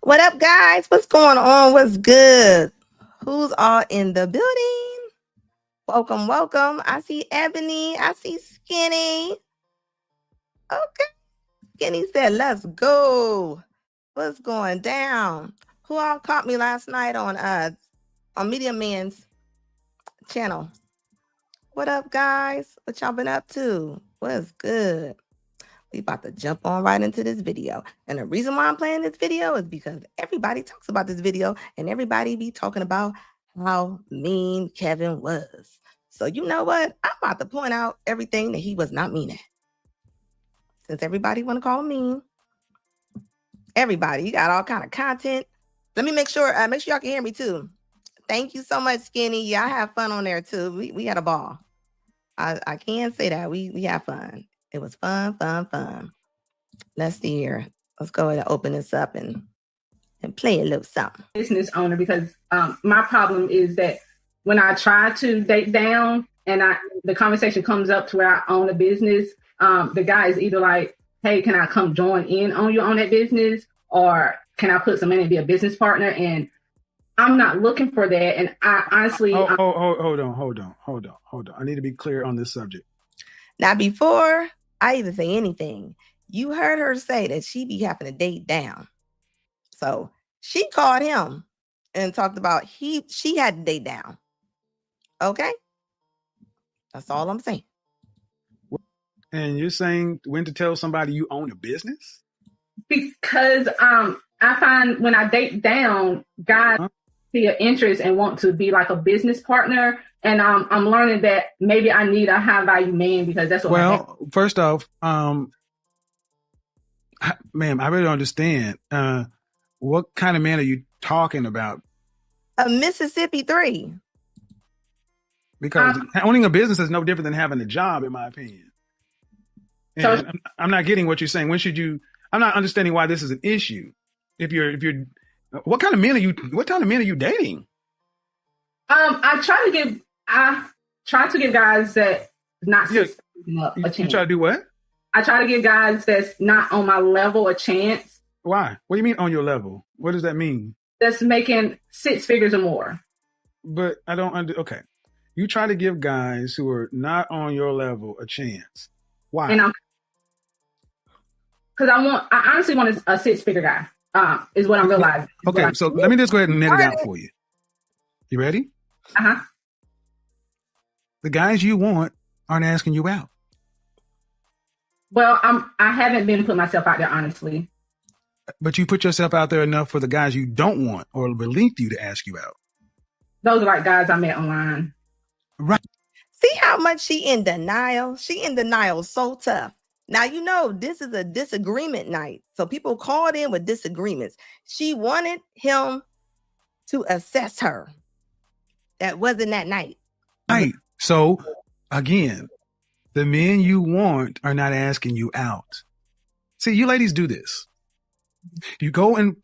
What up, guys? What's going on? What's good? Who's all in the building? Welcome, welcome. I see Ebony. I see Skinny. Okay. Skinny said, let's go. What's going down? Who all caught me last night on Media Man's channel? What up, guys? What y'all been up to? What's good? We about to jump on right into this video. And the reason why I'm playing this video is because everybody talks about this video and everybody be talking about how mean Kevin was. So you know what? I'm about to point out everything that he was not mean at. Since everybody want to call him mean. Everybody, you got all kind of content. Let me make sure y'all can hear me too. Thank you so much, Skinny. Yeah, I have fun on there too. We had a ball. I can say that. We had fun. It was fun. Let's see here. Let's go ahead and open this up and play a little something. Business owner, because my problem is that when I try to date down and the conversation comes up to where I own a business, the guy is either like, hey, can I come join in on you on that business? Or can I put some money and be a business partner? And I'm not looking for that. And I honestly... Hold on. I need to be clear on this subject. Now, before I even say anything, you heard her say that she be having to date down. So she called him and talked about she had to date down. Okay? That's all I'm saying. And you're saying when to tell somebody you own a business? Because I find when I date down, guys see an interest and want to be like a business partner. And I'm learning that maybe I need a high value man because that's what. Well, first off, ma'am, I really don't understand. What kind of man are you talking about? A Mississippi 3. Because owning a business is no different than having a job, in my opinion. And so I'm not getting what you're saying. When should you? I'm not understanding why this is an issue. If you're, what kind of men are you dating? I try to give guys that not a chance. You try to do what? I try to give guys that's not on my level a chance. Why? What do you mean on your level? What does that mean? That's making 6 figures or more. But I don't okay. You try to give guys who are not on your level a chance. Why? Because I honestly want a 6-figure guy. Is what I'm realizing. Okay, so let me just go ahead and net it out for you. You ready? Uh-huh. The guys you want aren't asking you out. Well, I haven't been putting myself out there, honestly. But you put yourself out there enough for the guys you don't want or beneath you to ask you out. Those are like guys I met online. Right. See how much she in denial? She in denial so tough. Now, you know, this is a disagreement night. So people called in with disagreements. She wanted him to assess her. That wasn't that night. Right. So, again, the men you want are not asking you out. See, you ladies do this. You go and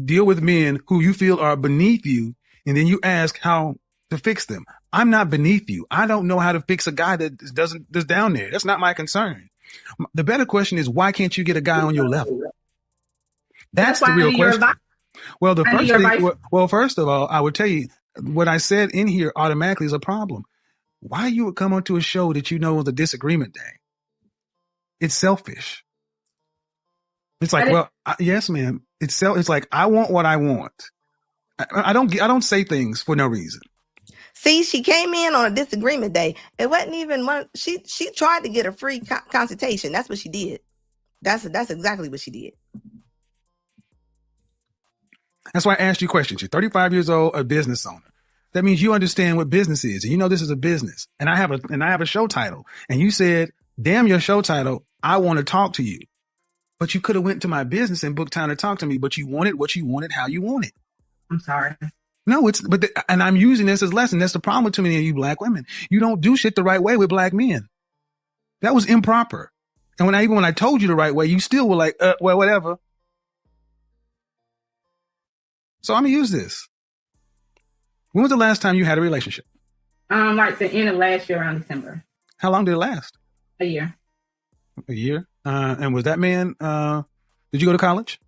deal with men who you feel are beneath you, and then you ask how to fix them. I'm not beneath you. I don't know how to fix a guy that's down there. That's not my concern. The better question is, why can't you get a guy on your level? That's the real question. Well, the first thing, well, first of all, I would tell you what I said in here automatically is a problem. Why you would come onto a show that you know is a disagreement day? It's selfish. It's like, well, yes, ma'am. It's like, I want what I want. I don't say things for no reason. See, she came in on a disagreement day. It wasn't even one. She tried to get a free consultation. That's what she did. That's exactly what she did. That's why I asked you questions. You're 35 years old, a business owner. That means you understand what business is, and you know this is a business. And I have a show title. And you said, "Damn your show title! I want to talk to you." But you could have went to my business and booked time to talk to me. But you wanted what you wanted, how you wanted. I'm sorry. No, and I'm using this as a lesson. That's the problem with too many of you black women. You don't do shit the right way with black men. That was improper. And even when I told you the right way, you still were like, well, whatever. So I'm gonna use this. When was the last time you had a relationship? Like the end of last year around December. How long did it last? A year. A year? And was that man, did you go to college?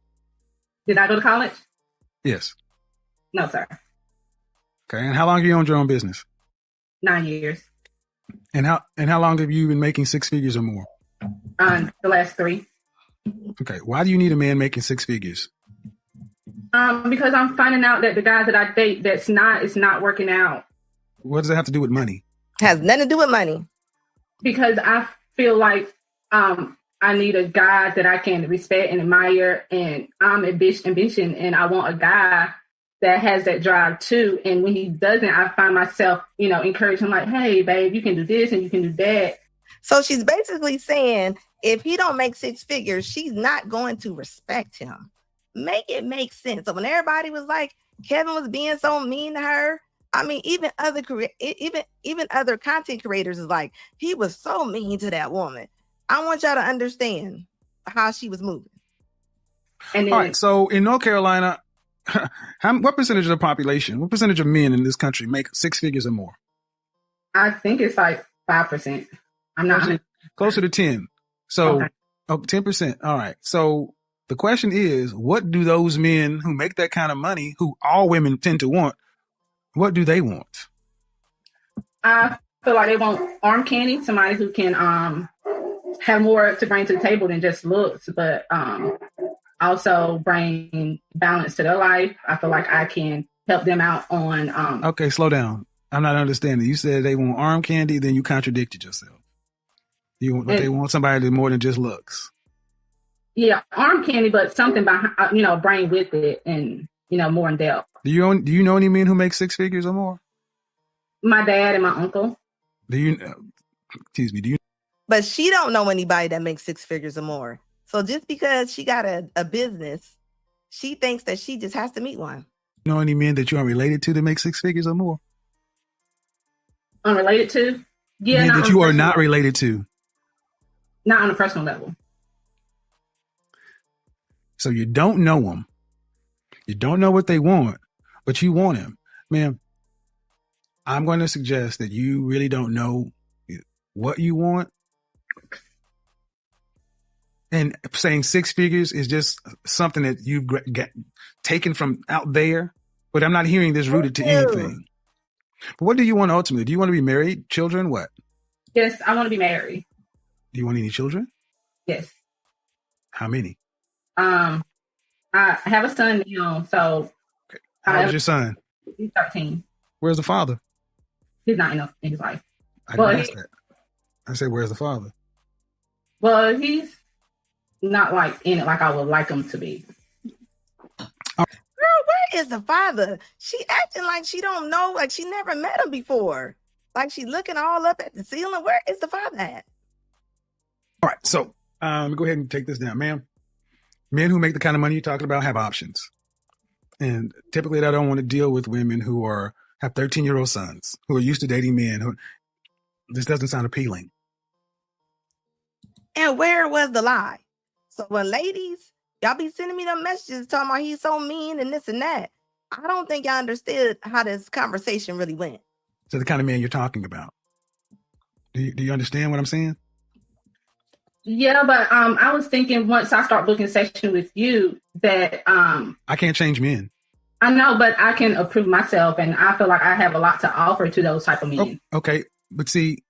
Did I go to college? Yes. No, sir. Okay. And how long have you owned your own business? 9 years. And how long have you been making six figures or more? The last 3. Okay. Why do you need a man making six figures? Because I'm finding out that the guys that I date, it's not working out. What does that have to do with money? Has nothing to do with money. Because I feel like I need a guy that I can respect and admire, and I'm ambition, and I want a guy that has that drive too. And when he doesn't, I find myself, encouraging him, like, hey, babe, you can do this and you can do that. So she's basically saying if he don't make six figures, she's not going to respect him. Make it make sense. So when everybody was like, Kevin was being so mean to her, I mean, even other content creators is like, he was so mean to that woman. I want y'all to understand how she was moving. And then, all right. So in North Carolina, what percentage of the population, what percentage of men in this country make six figures or more? I think it's like 5%. I'm not closer to 10. So okay. 10%. All right. So the question is, what do those men who make that kind of money, who all women tend to want, what do they want? I feel like they want arm candy, somebody who can have more to bring to the table than just looks, but also bring balance to their life. I feel like I can help them out on. Okay, slow down. I'm not understanding. You said they want arm candy, then you contradicted yourself. They want somebody that more than just looks. Yeah, arm candy, but something behind, bring with it, and more in depth. Do you know any men who make six figures or more? My dad and my uncle. Do you? But she don't know anybody that makes six figures or more. So just because she got a business, she thinks that she just has to meet one. You know any men that you are related to that make six figures or more? Unrelated to? Yeah, men that you are not related to. Not on a personal level. So you don't know them. You don't know what they want, but you want him. Ma'am, I'm going to suggest that you really don't know what you want. And saying six figures is just something that you've taken from out there. But I'm not hearing this rooted to anything. But what do you want ultimately? Do you want to be married? Children? What? Yes, I want to be married. Do you want any children? Yes. How many? I have a son now, so. Okay. How old is your son? He's 13. Where's the father? He's not in his life. I didn't ask that. I said, where's the father? Well, he's not like in it like I would like him to be. Girl, where is the father? She acting like she don't know, like she never met him before. Like she looking all up at the ceiling. Where is the father at? All right, so go ahead and take this down, ma'am. Men who make the kind of money you're talking about have options. And typically I don't want to deal with women who have 13-year-old sons who are used to dating men. This doesn't sound appealing. And where was the lie? So when ladies, y'all be sending me them messages talking about he's so mean and this and that. I don't think y'all understood how this conversation really went. So the kind of man you're talking about. Do you understand what I'm saying? Yeah, but I was thinking once I start booking session with you that I can't change men. I know, but I can approve myself, and I feel like I have a lot to offer to those type of men. Okay, but see,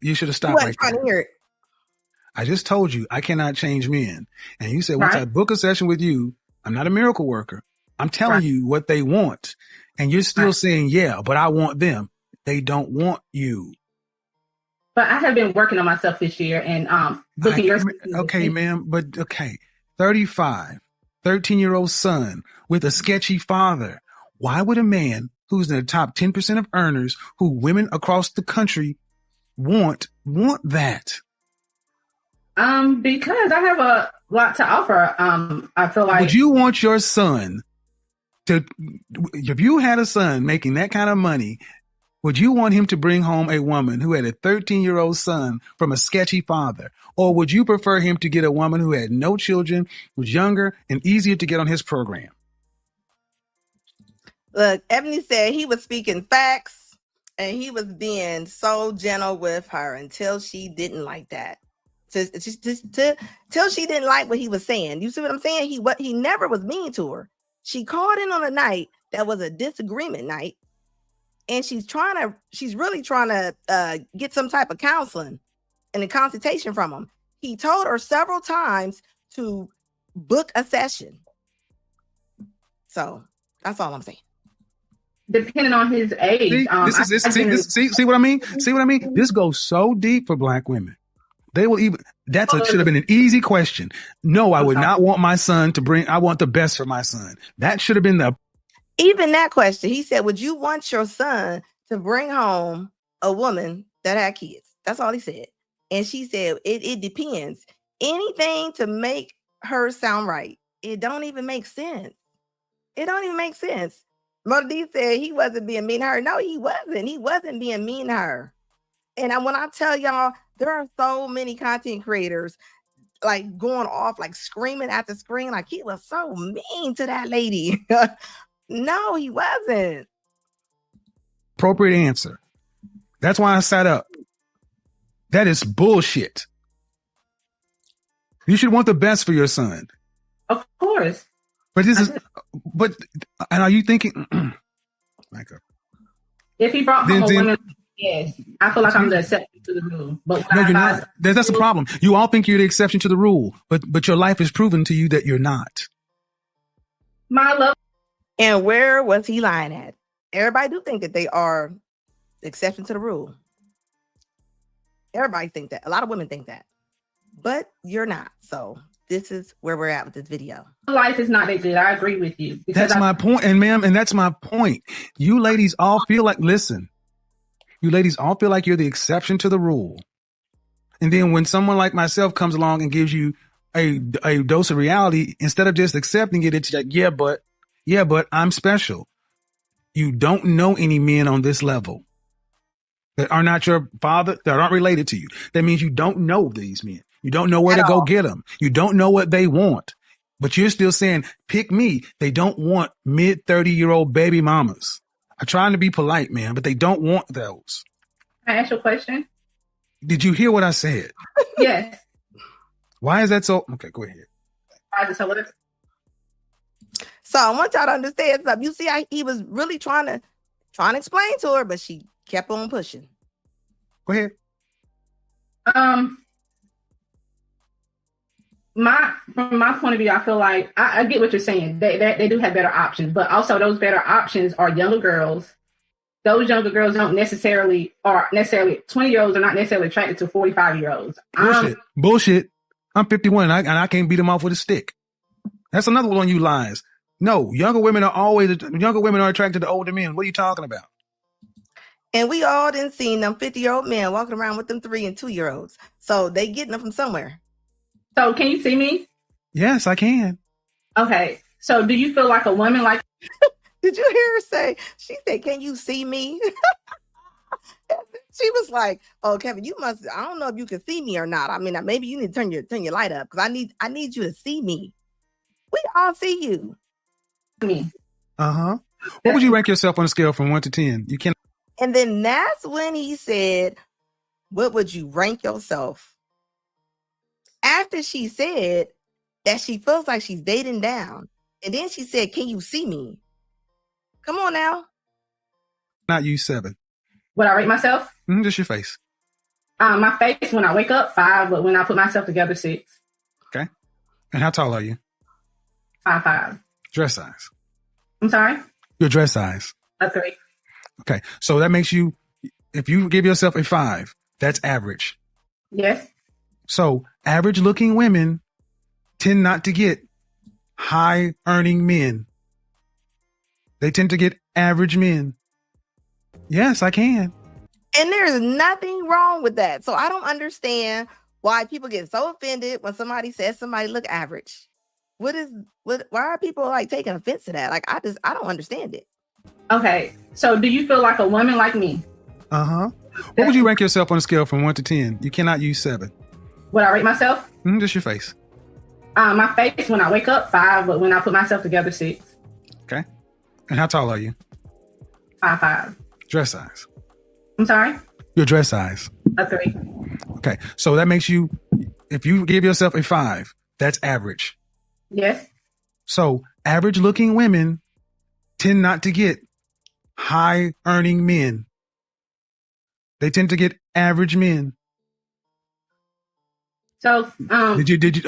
you should have stopped right there. I just told you I cannot change men, and you said once I book a session with you, I'm not a miracle worker. I'm telling you what they want, and you're still saying, yeah, but I want them. They don't want you. But I have been working on myself this year and booking your. Okay, ma'am, but okay, 35, 13-year-old son with a sketchy father. Why would a man who's in the top 10% of earners, who women across the country want that? Because I have a lot to offer. I feel like. Would you want your son to, if you had a son making that kind of money, would you want him to bring home a woman who had a 13-year-old son from a sketchy father? Or would you prefer him to get a woman who had no children, was younger, and easier to get on his program? Look, Ebony said he was speaking facts and he was being so gentle with her until she didn't like that. Till she didn't like what he was saying. You see what I'm saying? He never was mean to her. She called in on a night that was a disagreement night, and she's really trying to get some type of counseling and a consultation from him. He told her several times to book a session. So that's all I'm saying. Depending on his age. See what I mean? See what I mean? This goes so deep for Black women. They will even, should have been an easy question. No, I would not want my son I want the best for my son. That should have been even that question. He said, would you want your son to bring home a woman that had kids? That's all he said. And she said, it depends. Anything to make her sound right. It don't even make sense. It don't even make sense. Mother D said he wasn't being mean to her. No, he wasn't. He wasn't being mean to her. And when I tell y'all, there are so many content creators like going off, like screaming at the screen, like he was so mean to that lady. No, he wasn't. appropriate answer. That's why I sat up. That is bullshit. You should want the best for your son. Of course. But and are you thinking, Micah? If he brought home a woman, yes, I feel like I'm the exception to the rule. But no, you're not. That's the problem. You all think you're the exception to the rule, but your life is proven to you that you're not. My love. And where was he lying at? Everybody do think that they are the exception to the rule. Everybody think that. A lot of women think that. But you're not. So this is where we're at with this video. Life is not that good. I agree with you. That's my point. And ma'am, and that's my point. You ladies all feel like, listen, you ladies all feel like you're the exception to the rule. And then when someone like myself comes along and gives you a dose of reality, instead of just accepting it, it's like, yeah, but I'm special. You don't know any men on this level that are not your father, that aren't related to you. That means you don't know these men. You don't know where to go get them. You don't know what they want. But you're still saying, pick me. They don't want mid-30-year-old baby mamas. I'm trying to be polite, man, but they don't want those. Can I ask you a question? Did you hear what I said? Yes. Why is that so? Okay, go ahead. So I want y'all to understand something. You see how he was really trying to explain to her, but she kept on pushing. Go ahead. From my point of view, I feel like I get what you're saying. They do have better options, but also those better options are younger girls. Those younger girls don't necessarily 20-year-olds are not necessarily attracted to 45-year-olds. Bullshit. I'm 51 and I can't beat them off with a stick. That's another one of you lies. No, younger women are attracted to older men. What are you talking about? And we all didn't see them 50-year-old men walking around with them 3 and 2-year-olds. So they getting them from somewhere. So can you see me? Yes, I can. Okay. So do you feel like a woman like... Did you hear her say, she said, can you see me? She was like, oh, Kevin, I don't know if you can see me or not. I mean, maybe you need to turn your light up because I need you to see me. We all see you. Me. Uh-huh. What would you rank yourself on a scale from 1 to 10? You can. And then that's when he said, what would you rank yourself? After she said that she feels like she's dating down. And then she said, can you see me? Come on now. Not you 7. Would I rate myself? Just your face. My face, when I wake up, 5, but when I put myself together, 6. Okay. And how tall are you? 5'5". Dress size. I'm sorry? Your dress size. A 3. Okay. So that makes you, if you give yourself a 5, that's average. Yes. So average looking women tend not to get high earning men. They tend to get average men. Yes, I can. And there's nothing wrong with that. So I don't understand why people get so offended when somebody says somebody look average. Why are people like taking offense to that? Like, I don't understand it. Okay. So do you feel like a woman like me? Uh-huh. What would you rank yourself on a scale from 1 to 10? You cannot use 7. Would I rate myself? Just your face. My face, when I wake up, 5, but when I put myself together, 6. Okay. And how tall are you? 5'5". Dress size. I'm sorry? Your dress size. A 3. Okay. So that makes you, if you give yourself a 5, that's average. Yes. So average looking women tend not to get high earning men. They tend to get average men. So, I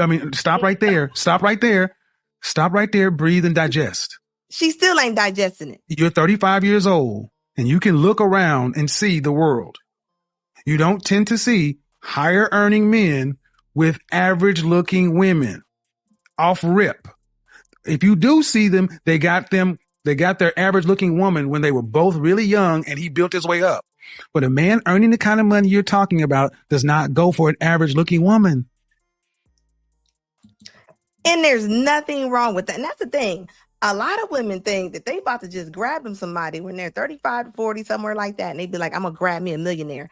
mean, stop right there. Stop right there. Stop right there. Breathe and digest. She still ain't digesting it. You're 35 years old and you can look around and see the world. You don't tend to see higher earning men with average looking women off rip. If you do see them, they got their average looking woman when they were both really young and he built his way up. But a man earning the kind of money you're talking about does not go for an average looking woman. And there's nothing wrong with that. And that's the thing. A lot of women think that they about to just grab them somebody when they're 35 to 40, somewhere like that. And they be like, I'm going to grab me a millionaire.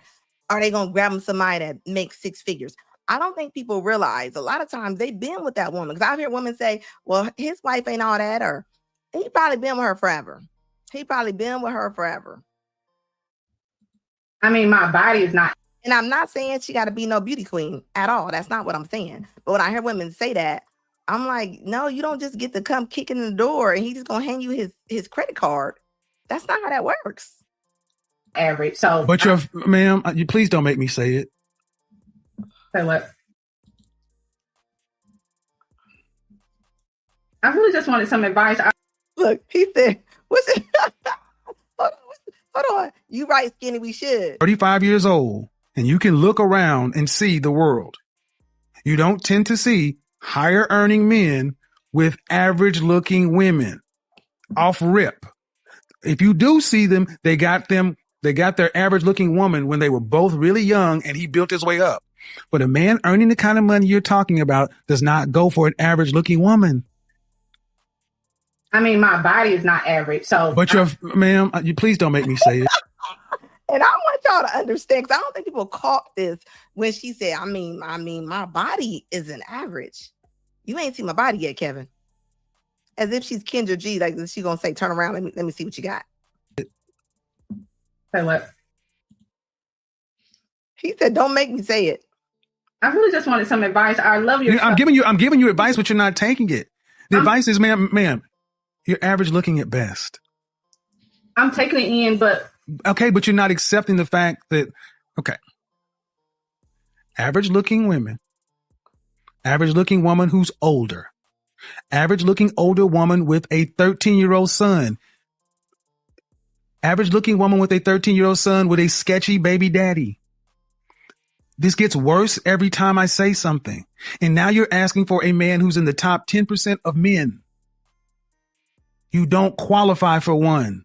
Are they going to grab them somebody that makes six figures? I don't think people realize a lot of times they've been with that woman. Because I've heard women say, well, his wife ain't all that. Or he probably been with her forever. I mean, my body is not. And I'm not saying she got to be no beauty queen at all. That's not what I'm saying. But when I hear women say that, I'm like, no, you don't just get to come kicking in the door and he's just going to hand you his credit card. That's not how that works. Average. So, but ma'am, you please don't make me say it. Say what? I really just wanted some advice. Look, he said, what's it? Hold on. You right, Skinny, we should. 35 years old and you can look around and see the world. You don't tend to see higher earning men with average looking women off rip. If you do see them, they got their average looking woman when they were both really young and he built his way up. But a man earning the kind of money you're talking about does not go for an average looking woman. I mean, my body is not average. So, but ma'am, you please don't make me say it. And I want y'all to understand, because I don't think people caught this when she said, I mean, my body isn't average. You ain't seen my body yet, Kevin. As if she's Kendra G, like she's gonna say, turn around, let me see what you got. Say what? He said, don't make me say it. I really just wanted some advice. I love your. I'm giving you advice, but you're not taking it. The advice is, ma'am, you're average looking at best. I'm taking it in, but okay, but you're not accepting the fact that average looking women, average looking woman who's older, average looking older woman with a 13-year-old son, average looking woman with a 13-year-old son with a sketchy baby daddy. This gets worse every time I say something. And now you're asking for a man who's in the top 10% of men. You don't qualify for one.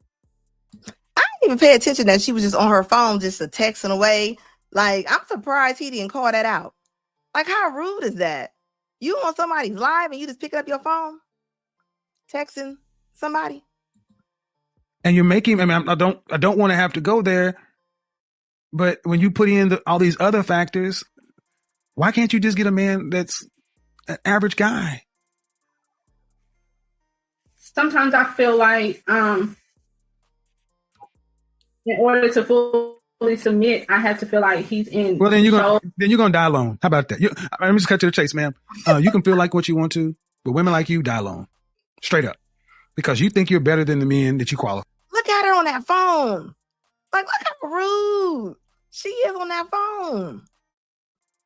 I didn't even pay attention that she was just on her phone, just texting away. Like, I'm surprised he didn't call that out. Like, how rude is that? You on somebody's live and you just pick up your phone, texting somebody. And you're making, I don't want to have to go there. But when you put in all these other factors, why can't you just get a man that's an average guy? Sometimes I feel like in order to fully submit, I have to feel like he's in. Well, then you're gonna die alone. How about that? Let me just cut to the chase, ma'am. You can feel like what you want to, but women like you die alone, straight up, because you think you're better than the men that you qualify. Look at her on that phone. Like, look how rude she is on that phone.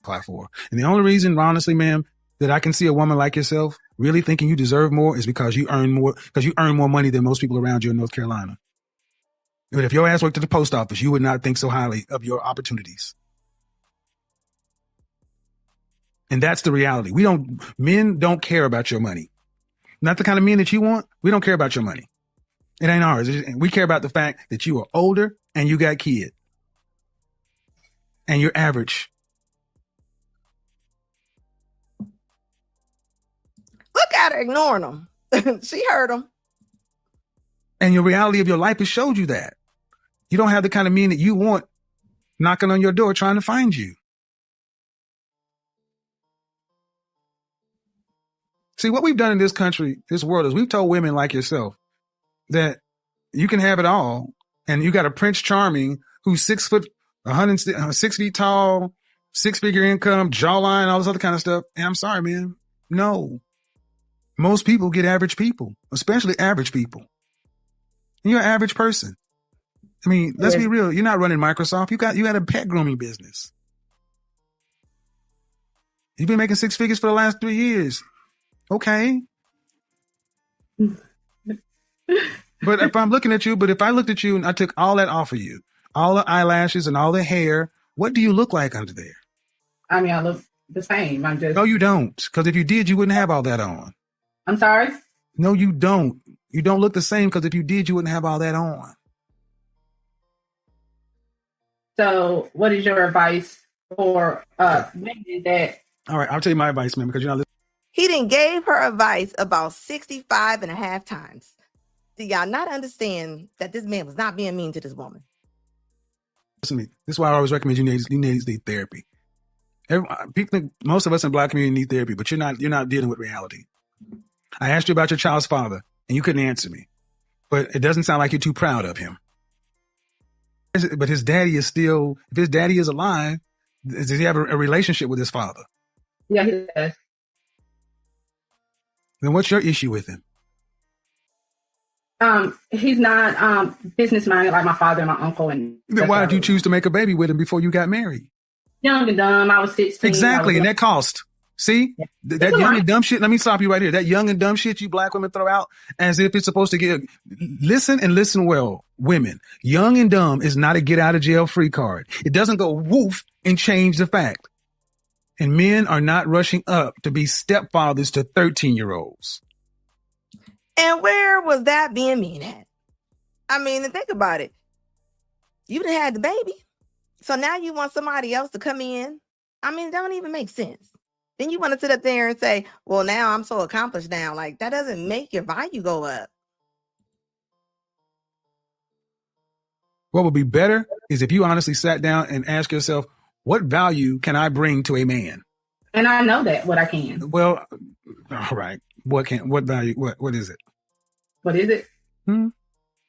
For. And the only reason, honestly, ma'am, that I can see a woman like yourself really thinking you deserve more is because you earn more money than most people around you in North Carolina. But if your ass worked at the post office, you would not think so highly of your opportunities. And that's the reality. Men don't care about your money. Not the kind of men that you want. We don't care about your money. It ain't ours. We care about the fact that you are older and you got kids. And you're average. Look at her ignoring him. She heard him. And your reality of your life has showed you that. You don't have the kind of men that you want knocking on your door trying to find you. See, what we've done in this country, this world, is we've told women like yourself that you can have it all. And you got a Prince Charming who's 6 feet tall, 6-figure income, jawline, all this other kind of stuff. And I'm sorry, man. No. Most people get average people, especially average people. You're an average person. I mean, let's be real. You're not running Microsoft. You got a pet grooming business. You've been making 6 figures for the last 3 years. Okay. But if I looked at you and I took all that off of you, all the eyelashes and all the hair, what do you look like under there? I mean, I look the same. I'm just. No, you don't. Because if you did, you wouldn't have all that on. I'm sorry? No, you don't. You don't look the same because if you did, you wouldn't have all that on. So what is your advice for women that... All right, I'll tell you my advice, man, because you're not listening. He done gave her advice about 65 and a half times. Do y'all not understand that this man was not being mean to this woman? Listen to me. This is why I always recommend you need therapy. People think most of us in the Black community need therapy, but you're not dealing with reality. I asked you about your child's father, and you couldn't answer me. But it doesn't sound like you're too proud of him. But his daddy is still, if his daddy is alive, does he have a relationship with his father? Yeah, he does. Then what's your issue with him? He's not business minded like my father and my uncle. And then why did you choose to make a baby with him before you got married? Young and dumb. I was 16. Exactly, and that cost. See? Yeah. That young and dumb shit, let me stop you right here. That young and dumb shit you Black women throw out as if it's supposed to get... Listen and listen well, women. Young and dumb is not a get out of jail free card. It doesn't go woof and change the fact. And men are not rushing up to be stepfathers to 13-year-olds. And where was that being mean at? I mean, think about it. You done had the baby. So now you want somebody else to come in. I mean, it don't even make sense. Then you want to sit up there and say, well, now I'm so accomplished now. Like, that doesn't make your value go up. What would be better is if you honestly sat down and asked yourself, what value can I bring to a man? And I know what I can. Well, all right. What value? What is it? What is it?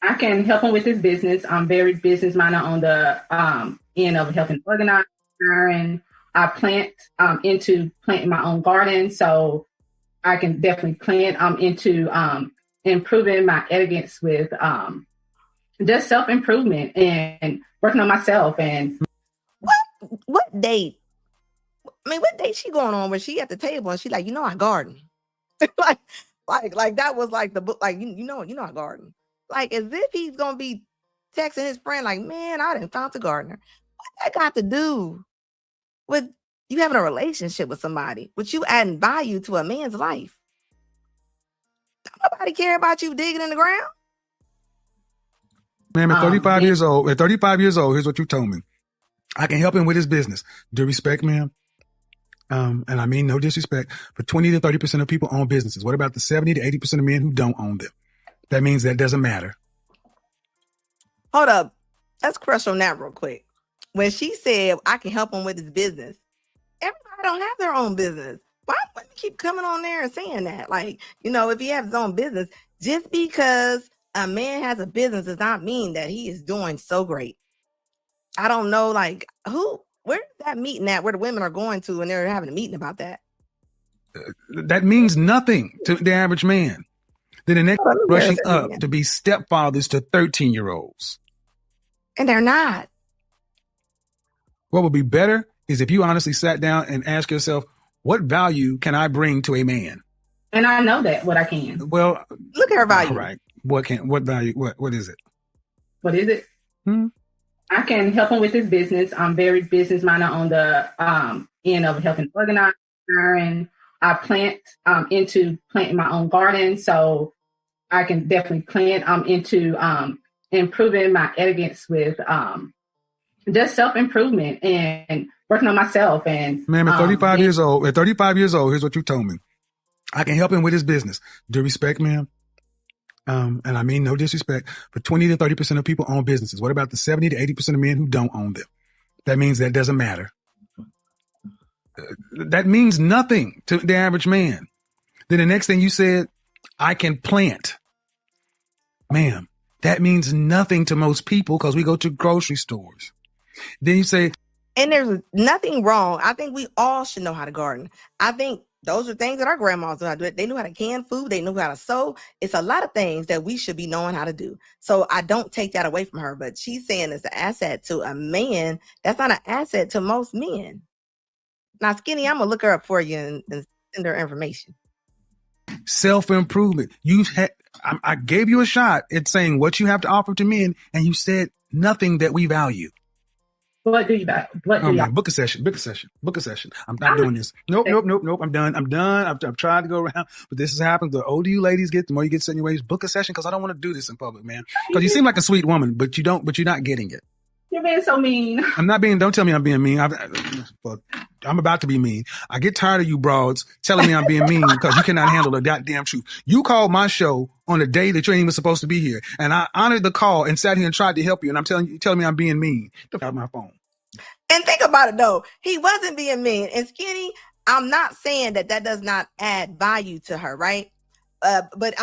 I can help him with his business. I'm very business minded on the end of helping organize, and I plant into planting my own garden. So I can definitely plant into improving my elegance with just self-improvement and working on myself. And what date? I mean, what date she going on where she at the table and she like, I garden. like that was like the book, like, I garden. Like, as if he's going to be texting his friend like, man, I done found a gardener. What that got to do with you having a relationship with somebody, with you adding value to a man's life? Don't nobody care about you digging in the ground. Ma'am, at 35 years old, here's what you told me. I can help him with his business. Due respect, ma'am. And I mean no disrespect, but 20 to 30% of people own businesses. What about the 70 to 80% of men who don't own them? That means that doesn't matter. Hold up. Let's crush on that real quick. When she said, I can help him with his business, everybody don't have their own business. Why would you keep coming on there and saying that? Like, if he has his own business, just because a man has a business does not mean that he is doing so great. I don't know, like, where's that meeting at where the women are going to and they're having a meeting about that? That means nothing to the average man. Then the next rushing up to be stepfathers to 13-year-olds. And they're not. What would be better is if you honestly sat down and asked yourself, what value can I bring to a man? And I know what I can. Well, look at her value. All right. What value? What is it? What is it? I can help him with his business. I'm very business minded on the end of helping organize, and I plant into planting my own garden. So I can definitely plant into improving my elegance with just self-improvement and working on myself. And ma'am, at 35 years old, here's what you told me. I can help him with his business. Due respect, ma'am. And I mean no disrespect, but 20 to 30% of people own businesses. What about the 70 to 80% of men who don't own them? That means that doesn't matter. That means nothing to the average man. Then the next thing you said, I can plant. Ma'am, that means nothing to most people because we go to grocery stores. Then you say, and there's nothing wrong. I think we all should know how to garden. I think Those are things that our grandmas knew how to do. They knew how to can food. They knew how to sew. It's a lot of things that we should be knowing how to do. So I don't take that away from her, but she's saying it's an asset to a man. That's not an asset to most men. Now, Skinny, I'm going to look her up for you and send her information. Self-improvement. I gave you a shot at saying what you have to offer to men, and you said nothing that we value. What do you value? Book a session. I'm not doing this. Nope. I'm done. I've tried to go around, but this has happened. The older you ladies get, the more you get set in your ways. Book a session, because I don't want to do this in public, man. Because you seem like a sweet woman, but you're not getting it. You're being so mean. I'm not being. Don't tell me I'm being mean. I'm about to be mean. I get tired of you broads telling me I'm being mean because you cannot handle the goddamn truth. You called my show on a day that you ain't even supposed to be here, and I honored the call and sat here and tried to help you. And telling me I'm being mean. Get out of my phone. And think about it though, he wasn't being mean. And Skinny, I'm not saying that does not add value to her, right? But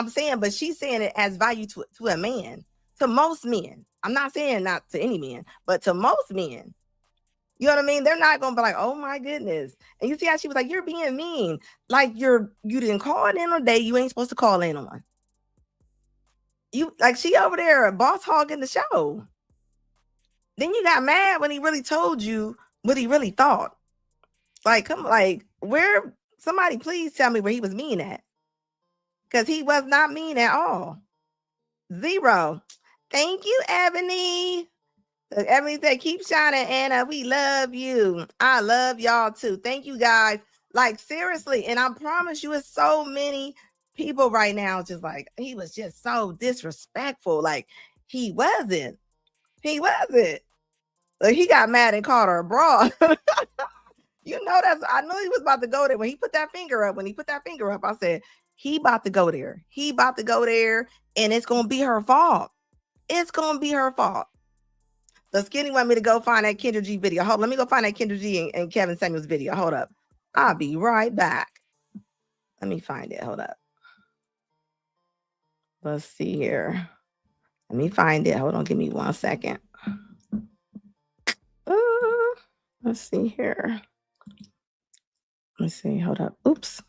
she's saying it adds value to a man, to most men. I'm not saying not to any men, but to most men. You know what I mean? They're not gonna be like, oh my goodness. And you see how she was like, you're being mean. Like you didn't call it in on a day you ain't supposed to call in on. You like she over there boss hogging the show. Then you got mad when he really told you what he really thought. Like, where somebody please tell me where he was mean at. Because he was not mean at all. 0. Thank you, Ebony. Ebony said, keep shining, Anna. We love you. I love y'all too. Thank you guys. Like, seriously. And I promise you, it's so many people right now just like, he was just so disrespectful. Like, he wasn't. Like, he got mad and called her a broad. You know, I knew he was about to go there. When he put that finger up, I said, he about to go there. And it's going to be her fault. The Skinny want me to go find that Kendra G video. Hold on, let me go find that Kendra G and Kevin Samuels video. Hold up. I'll be right back. Let me find it. Hold up. Let's see here. Let me find it. Hold on. Give me 1 second. Let's see here. Let me see. Hold up. Oops.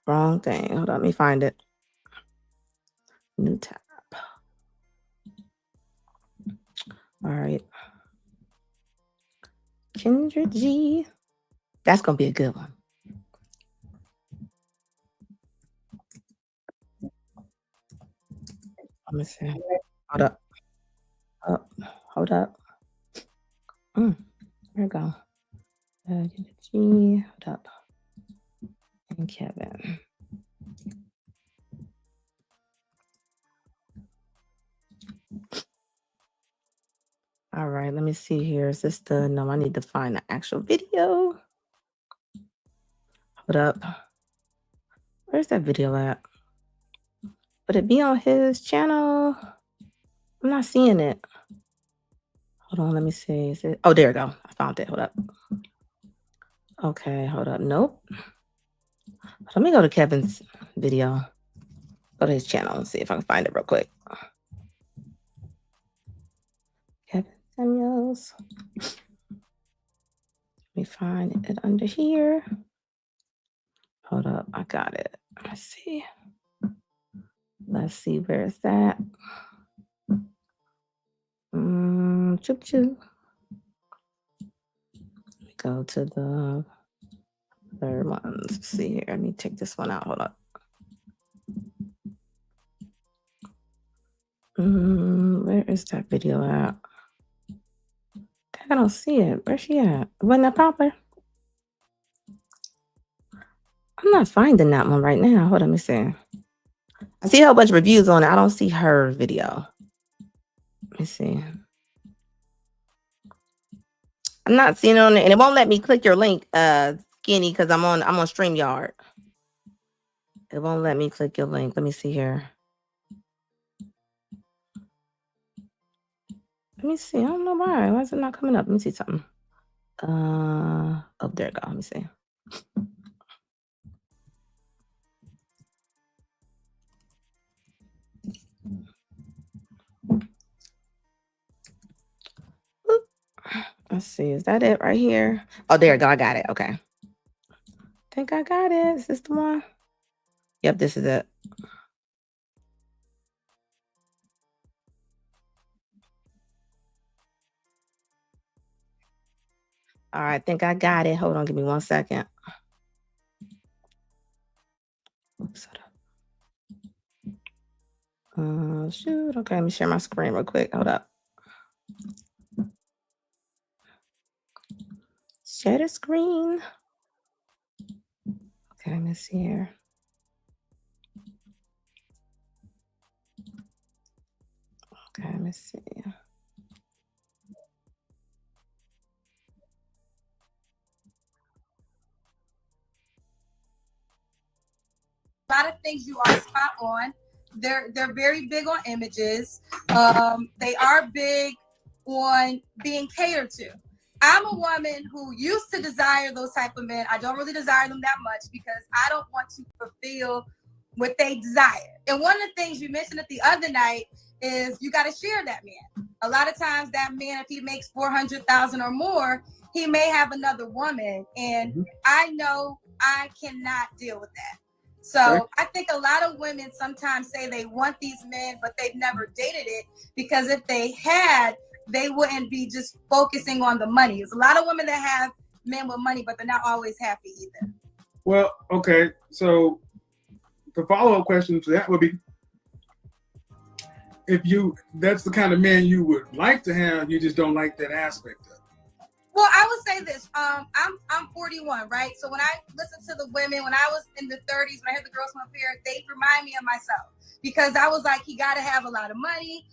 Wrong thing. Hold on. Let me find it. New tab. All right. Kendra G. That's going to be a good one. Let me see. Hold up. Hold up. There we go. Kendra G. Hold up. And Kevin. All right, let me see here. Is this no, I need to find the actual video. Hold up. Where's that video at? Would it be on his channel? I'm not seeing it. Hold on, let me see. Is it? Oh, there we go. I found it. Hold up. Okay, hold up. Nope. Let me go to Kevin's video. Go to his channel and see if I can find it real quick. Kevin Samuels. Let me find it under here. Hold up. I got it. Let's see. Where is that? Choop choop. Let me go to the third one. Let's see here. Let me take this one out. Hold up. Where is that video at? I don't see it. Where's she at? Wasn't that proper? I'm not finding that one right now. Hold on, let me see. I see a whole bunch of reviews on it. I don't see her video. Let me see. I'm not seeing it on it, and it won't let me click your link, Skinny, because I'm on StreamYard. It won't let me click your link. Let me see here. Let me see. I don't know why. Why is it not coming up? Let me see something. Oh, there it go. Let me see. Let's see. Is that it right here? Oh, there you go. I got it. Okay. think I got it. Is this the one? Yep, this is it. All right, I think I got it. Hold on, give me 1 second. Oops, hold up. Shoot. Okay, let me share my screen real quick. Hold up. Share the screen. Okay, let me see here. Okay, let me see. A lot of things you are spot on. They're very big on images. They are big on being catered to. I'm a woman who used to desire those type of men. I don't really desire them that much because I don't want to fulfill what they desire. And one of the things you mentioned it the other night is you got to share that man. A lot of times that man, if he makes 400,000 or more, he may have another woman. And I know I cannot deal with that. So I think a lot of women sometimes say they want these men, but they've never dated it because if they had, they wouldn't be just focusing on the money. There's a lot of women that have men with money, but they're not always happy either. Well, okay. So the follow-up question to that would be, that's the kind of man you would like to have, you just don't like that aspect of it. Well, I would say this. I'm 41, right? So when I listen to the women, when I was in the 30s, when I heard the girls from up here, they remind me of myself because I was like, he got to have a lot of money.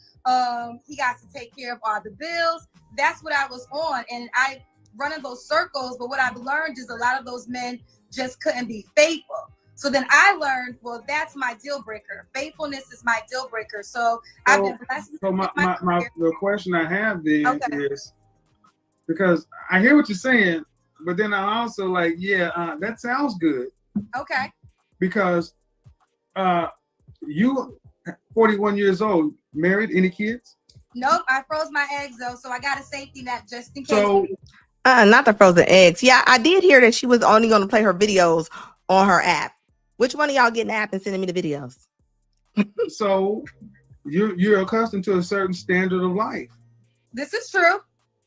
He got to take care of all the bills. That's what I was on. And I run in those circles. But what I've learned is a lot of those men just couldn't be faithful. So then I learned, well, that's my deal breaker. Faithfulness is my deal breaker. So I've been blessed. So the question I have then is, because I hear what you're saying, but then I also like, that sounds good. Okay. Because you 41 years old, married, any kids? Nope, I froze my eggs though, so I got a safety net just in case. So, not the frozen eggs. Yeah, I did hear that she was only going to play her videos on her app. Which one of y'all getting the app and sending me the videos? So you're accustomed to a certain standard of life. This is true.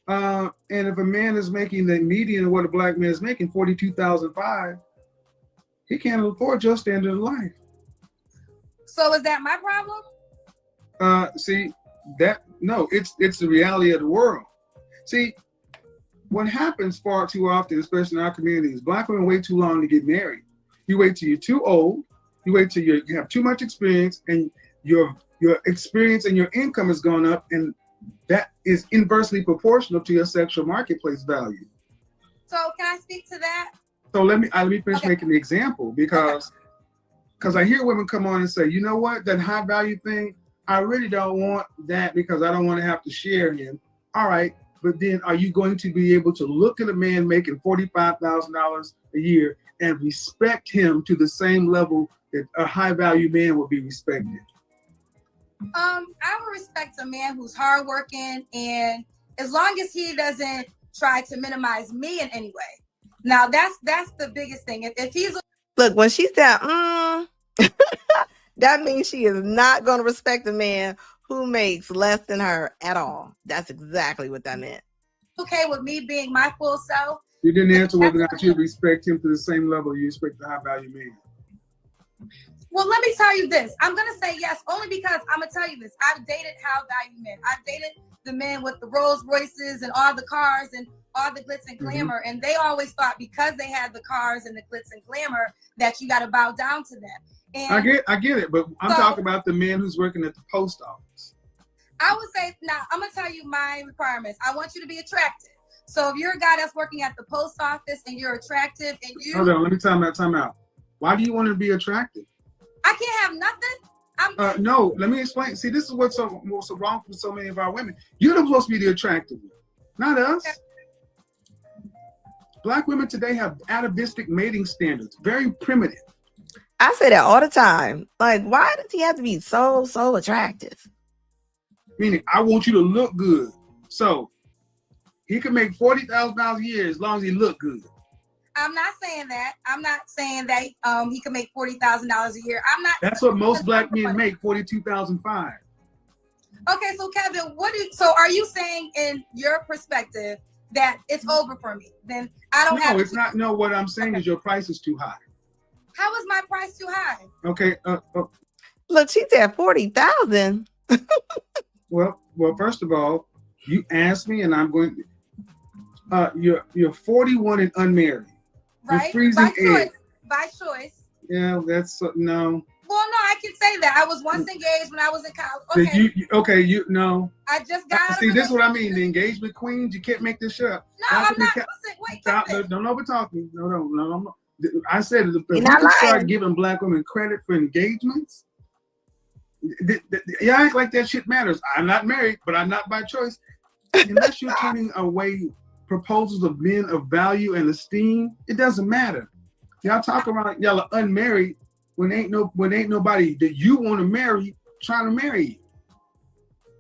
And if a man is making the median of what a black man is making, $42,500, he can't afford your standard of life. So is that my problem? It's the reality of the world. See, what happens far too often, especially in our communities, black women wait too long to get married. You wait till you're too old. You wait till you have too much experience, and your experience and your income has gone up, and that is inversely proportional to your sexual marketplace value. So can I speak to that? So let me finish making the example because I hear women come on and say, you know what, that high value thing, I really don't want that because I don't want to have to share him. All right, but then are you going to be able to look at a man making $45,000 a year and respect him to the same level that a high value man would be respected? I would respect a man who's hardworking, and as long as he doesn't try to minimize me in any way. Now that's the biggest thing. If he's look, when she said, that means she is not going to respect a man who makes less than her at all. That's exactly what that meant. Okay with me being my full self. You didn't answer whether or not you respect him to the same level you respect the high value man. Well, let me tell you this. I'm going to say yes, only because I'm going to tell you this. I've dated high value men. I've dated the men with the Rolls Royces and all the cars and all the glitz and glamour. And they always thought because they had the cars and the glitz and glamour that you got to bow down to them. And I get it, but I'm talking about the man who's working at the post office. I would say, now I'm going to tell you my requirements. I want you to be attractive. So if you're a guy that's working at the post office and you're attractive and you... Hold on, let me time out. Why do you want to be attractive? I can't have nothing. No, let me explain. See, this is what's so wrong for so many of our women. You're supposed to be the attractive one, not us. Okay. Black women today have atavistic mating standards, very primitive. I say that all the time. Like, why does he have to be so attractive? Meaning, I want you to look good. So he can make $40,000 a year as long as he look good. I'm not saying that. I'm not saying that he can make $40,000 a year. I'm not. That's what most black men make, $42,500. Okay, so Kevin, so are you saying in your perspective that it's over for me? Then I don't have. No, it's not. No, what I'm saying is your price is too high. How is my price too high? Okay. Look, she said 40,000. Well, first of all, you asked me, and I'm going. You're 41 and unmarried. Right. You're freezing eggs. By choice. Yeah, that's no. Well, no, I can say that. I was once engaged when I was in college. Okay. No. I just got. See, this is what I mean. The engagement queens. You can't make this up. No, I'm not. Listen, wait, Kevin. Don't overtalk me. No. I said if we not can start lying. giving black women credit for engagements, you act like that shit matters. I'm not married, but I'm not by choice. Unless you're turning away proposals of men of value and esteem, it doesn't matter. Y'all talk about y'all are unmarried when ain't nobody that you want to marry trying to marry you.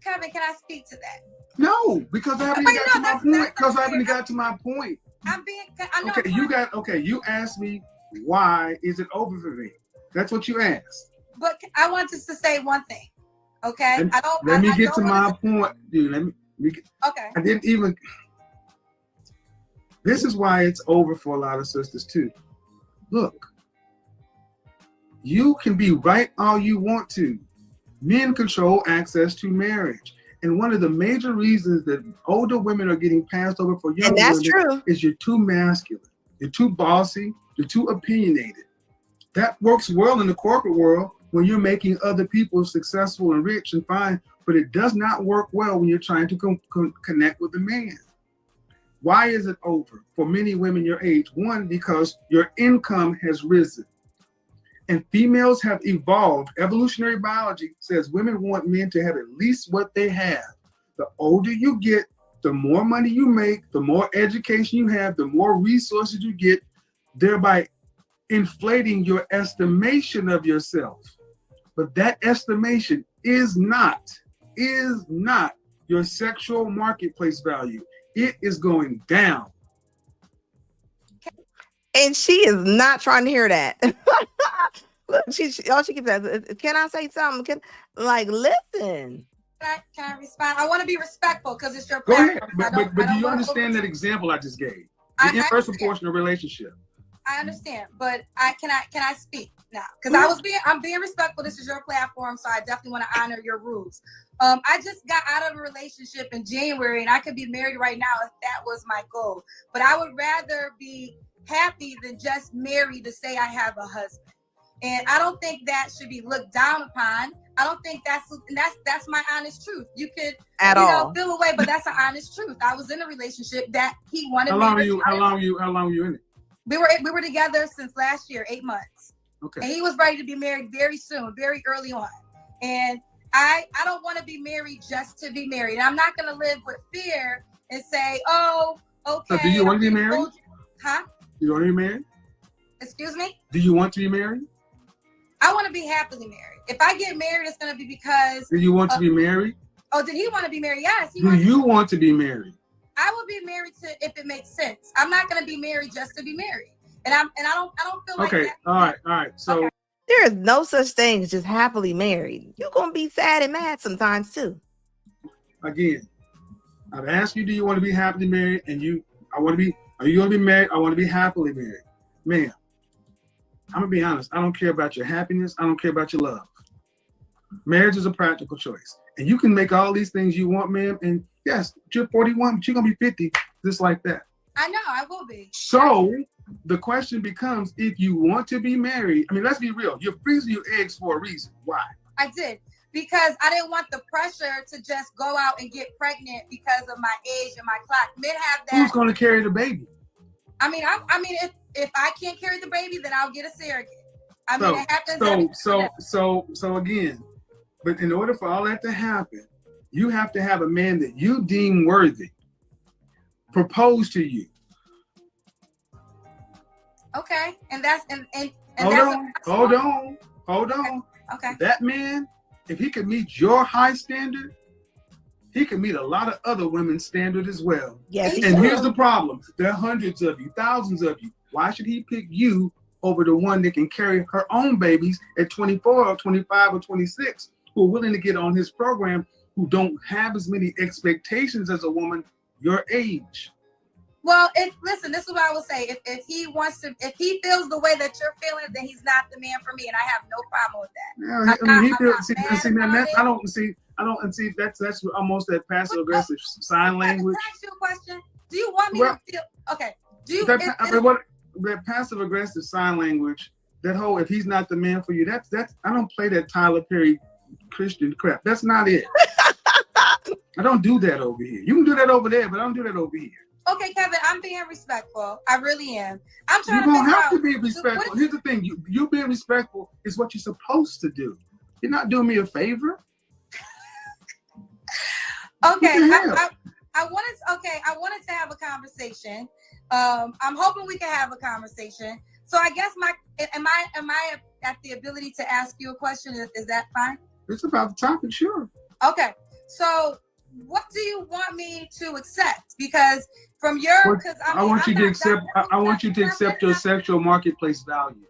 Kevin, can I speak to that? No, because I haven't got to my point. Because I haven't got to my point. You asked me why is it over for me? That's what you asked. But I want just to say one thing. Okay? Let me get to my point, dude. Okay. I didn't even. This is why it's over for a lot of sisters too. Look, you can be right all you want to. Men control access to marriage. And one of the major reasons that older women are getting passed over for younger women is you're too masculine. You're too bossy. You're too opinionated. That works well in the corporate world when you're making other people successful and rich and fine, but it does not work well when you're trying to connect with a man. Why is it over for many women your age? One, because your income has risen. And females have evolved. Evolutionary biology says women want men to have at least what they have. The older you get, the more money you make, the more education you have, the more resources you get, thereby inflating your estimation of yourself. But that estimation is not your sexual marketplace value. It is going down. And she is not trying to hear that. Look, all she keeps saying, can I say something? Listen. Can I respond? I want to be respectful because it's your Go platform. ahead. But do you understand that example I just gave? The inverse proportional relationship. I understand, but can I speak now? Because I'm being respectful. This is your platform, so I definitely want to honor your rules. I just got out of a relationship in January, and I could be married right now if that was my goal. But I would rather be happy than just married to say I have a husband. And I don't think that should be looked down upon. I don't think that's my honest truth. You could feel away, but that's an honest truth. I was in a relationship that he wanted. How long are you in it? We were together since last year, 8 months. Okay. And he was ready to be married very soon, very early on. And I don't want to be married just to be married. And I'm not going to live with fear and say, oh, okay. So do you want to be married? Huh? Do you want to be married? Excuse me? Do you want to be married? I want to be happily married. If I get married, it's going to be because... Do you want to be married? Oh, did he want to be married? Yes. Do you want to be married? I would be married if it makes sense. I'm not going to be married just to be married. And I don't feel like that. Okay. All right. So... Okay. There is no such thing as just happily married. You're going to be sad and mad sometimes too. Again, I've asked you, do you want to be happily married? And are you going to be married? I want to be happily married. Man, I'm going to be honest. I don't care about your happiness. I don't care about your love. Marriage is a practical choice. And you can make all these things you want, ma'am. And yes, you're 41, but you're going to be 50, just like that. I know, I will be. So the question becomes, if you want to be married, I mean, let's be real. You're freezing your eggs for a reason. Why? I did. Because I didn't want the pressure to just go out and get pregnant because of my age and my clock. Men have that. Who's going to carry the baby? I mean, if I can't carry the baby, then I'll get a surrogate. I mean, it happens. So again, but in order for all that to happen, you have to have a man that you deem worthy propose to you. Okay, and that's hold on. Okay. That man, if he could meet your high standard, he can meet a lot of other women's standard as well. Yes. And here's the problem: there are hundreds of you, thousands of you. Why should he pick you over the one that can carry her own babies at 24 or 25 or 26, who are willing to get on his program, who don't have as many expectations as a woman your age? Well, listen, this is what I will say. If he wants to, if he feels the way that you're feeling, then he's not the man for me, and I have no problem with that. Yeah, I mean, he feels. I don't see that's almost that passive aggressive sign language. Can I ask you a question? Do you want me to feel okay? Do you? That passive aggressive sign language, that whole if he's not the man for you, that's I don't play that Tyler Perry Christian crap. That's not it. I don't do that over here. You can do that over there, but I don't do that over here. Okay, Kevin, I'm being respectful. I really am. I'm trying to. You don't have to be respectful. Here's the thing: you being respectful is what you're supposed to do. You're not doing me a favor. Okay, I wanted to have a conversation. I'm hoping we can have a conversation. So I guess am I at the ability to ask you a question? Is that fine? It's about the topic, sure. Okay, so what do you want me to accept? Because from your, I want you to accept your sexual marketplace value.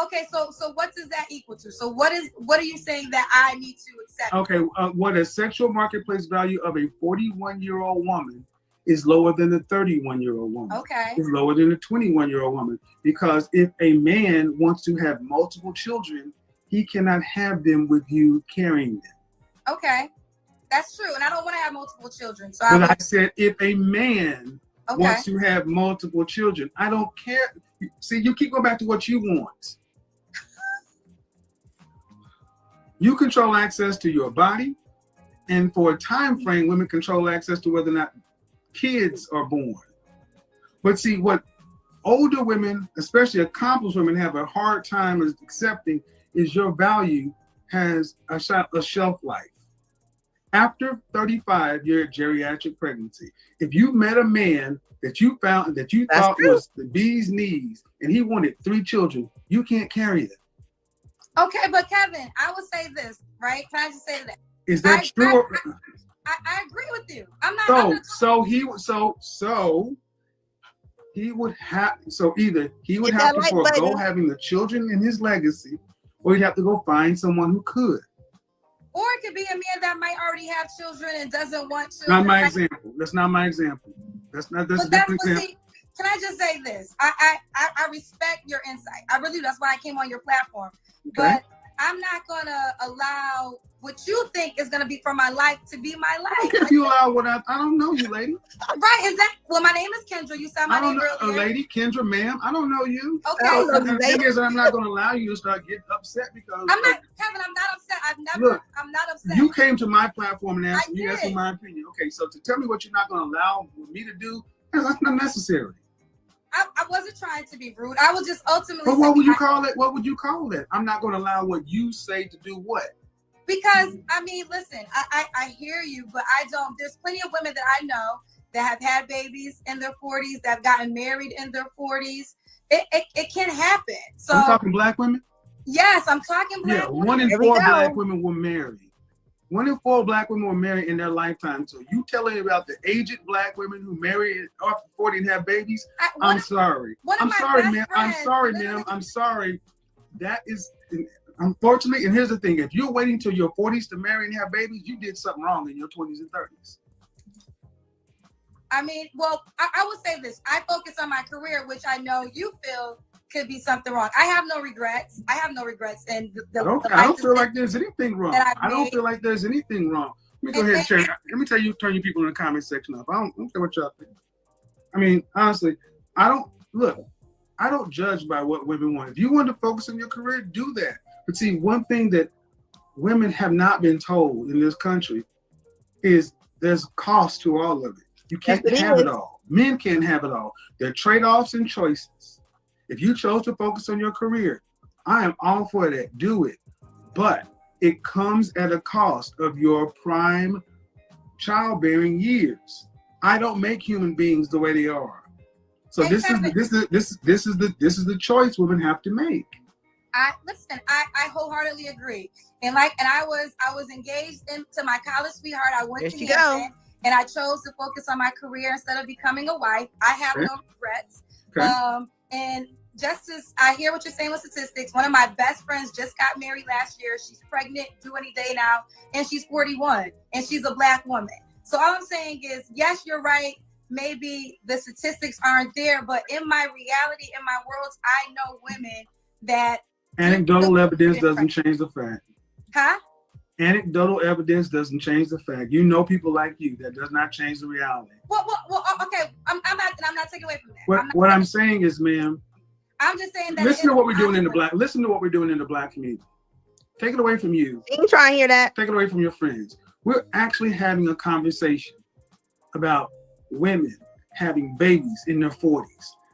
Okay, so what does that equal to? So what are you saying that I need to accept? Okay, what a sexual marketplace value of a 41-year-old woman is lower than a 31-year-old woman. Okay. Is lower than a 21-year-old woman. Because if a man wants to have multiple children, he cannot have them with you carrying them. Okay. That's true. And I don't want to have multiple children. So I said if a man wants to have multiple children, I don't care. See, you keep going back to what you want. You control access to your body, and for a time frame, women control access to whether or not kids are born. But see, what older women, especially accomplished women, have a hard time accepting is your value has a shelf life. After 35, you're at geriatric pregnancy. If you met a man that you found that you thought was the bee's knees, and he wanted 3 children, you can't carry them. Okay, but Kevin, I would say this, right? Can I just say that? Is that true? I agree with you. I'm not. So he would have. So either he would have to forego having the children in his legacy, or he'd have to go find someone who could. Or it could be a man that might already have children and doesn't want children. Not my example. That's not my example. That's a different example. See, can I just say this? I respect your insight. I really do. That's why I came on your platform. Okay. But I'm not gonna allow what you think is gonna be for my life to be my life. Okay, if you allow what I don't know you, lady. Right? Is that? Well, my name is Kendra. You said my name earlier. Lady Kendra, ma'am. I don't know you. Okay. The thing is, I'm not gonna allow you to start getting upset because I'm not, Kevin. I'm not upset. I'm not upset. You came to my platform and asked me my opinion. Okay, so to tell me what you're not gonna allow me to do, that's not necessary. I wasn't trying to be rude. I was just ultimately. But what would you call it? What would you call that? I'm not going to allow what you say to do what? Because I mean, listen, I hear you, but I don't. There's plenty of women that I know that have had babies in their 40s, that have gotten married in their 40s. It can happen. So I'm talking black women. Yes, I'm talking black women. 1 in 4 black women were married. 1 in 4 black women were married in their lifetime. So you telling me about the aged black women who marry after 40 and have babies? I'm sorry. I'm sorry, ma'am. I'm sorry. That is, unfortunately, and here's the thing. If you're waiting till your 40s to marry and have babies, you did something wrong in your 20s and 30s. I mean, well, I would say this. I focus on my career, which I know you feel could be something wrong. I have no regrets. And I don't feel like there's anything wrong. I don't feel like there's anything wrong. Let me go ahead and change. Let me tell you, turn you people in the comment section up. I don't care what y'all think. I mean, honestly, I don't judge by what women want. If you want to focus on your career, do that. But see, one thing that women have not been told in this country is there's a cost to all of it. You can't have it all. Men can't have it all. There are trade-offs and choices. If you chose to focus on your career, I am all for that. Do it. But it comes at a cost of your prime childbearing years. I don't make human beings the way they are. So this is the choice women have to make. I wholeheartedly agree. And I was engaged into my college sweetheart. I went to Hampton, and I chose to focus on my career instead of becoming a wife. I have no regrets. Okay. And just as I hear what you're saying with statistics, one of my best friends just got married last year. She's pregnant, due any day now, and she's 41, and she's a Black woman. So all I'm saying is, yes, you're right. Maybe the statistics aren't there, but in my reality, in my worlds, I know women that anecdotal evidence doesn't change the fact. Huh? Anecdotal evidence doesn't change the fact. You know people like you. That does not change the reality. Well, okay. I'm not taking away from that. What I'm saying is, ma'am, I'm just saying that. Listen to what we're doing in the Black community. Take it away from you. You can try and hear that. Take it away from your friends. We're actually having a conversation about women having babies in their 40s.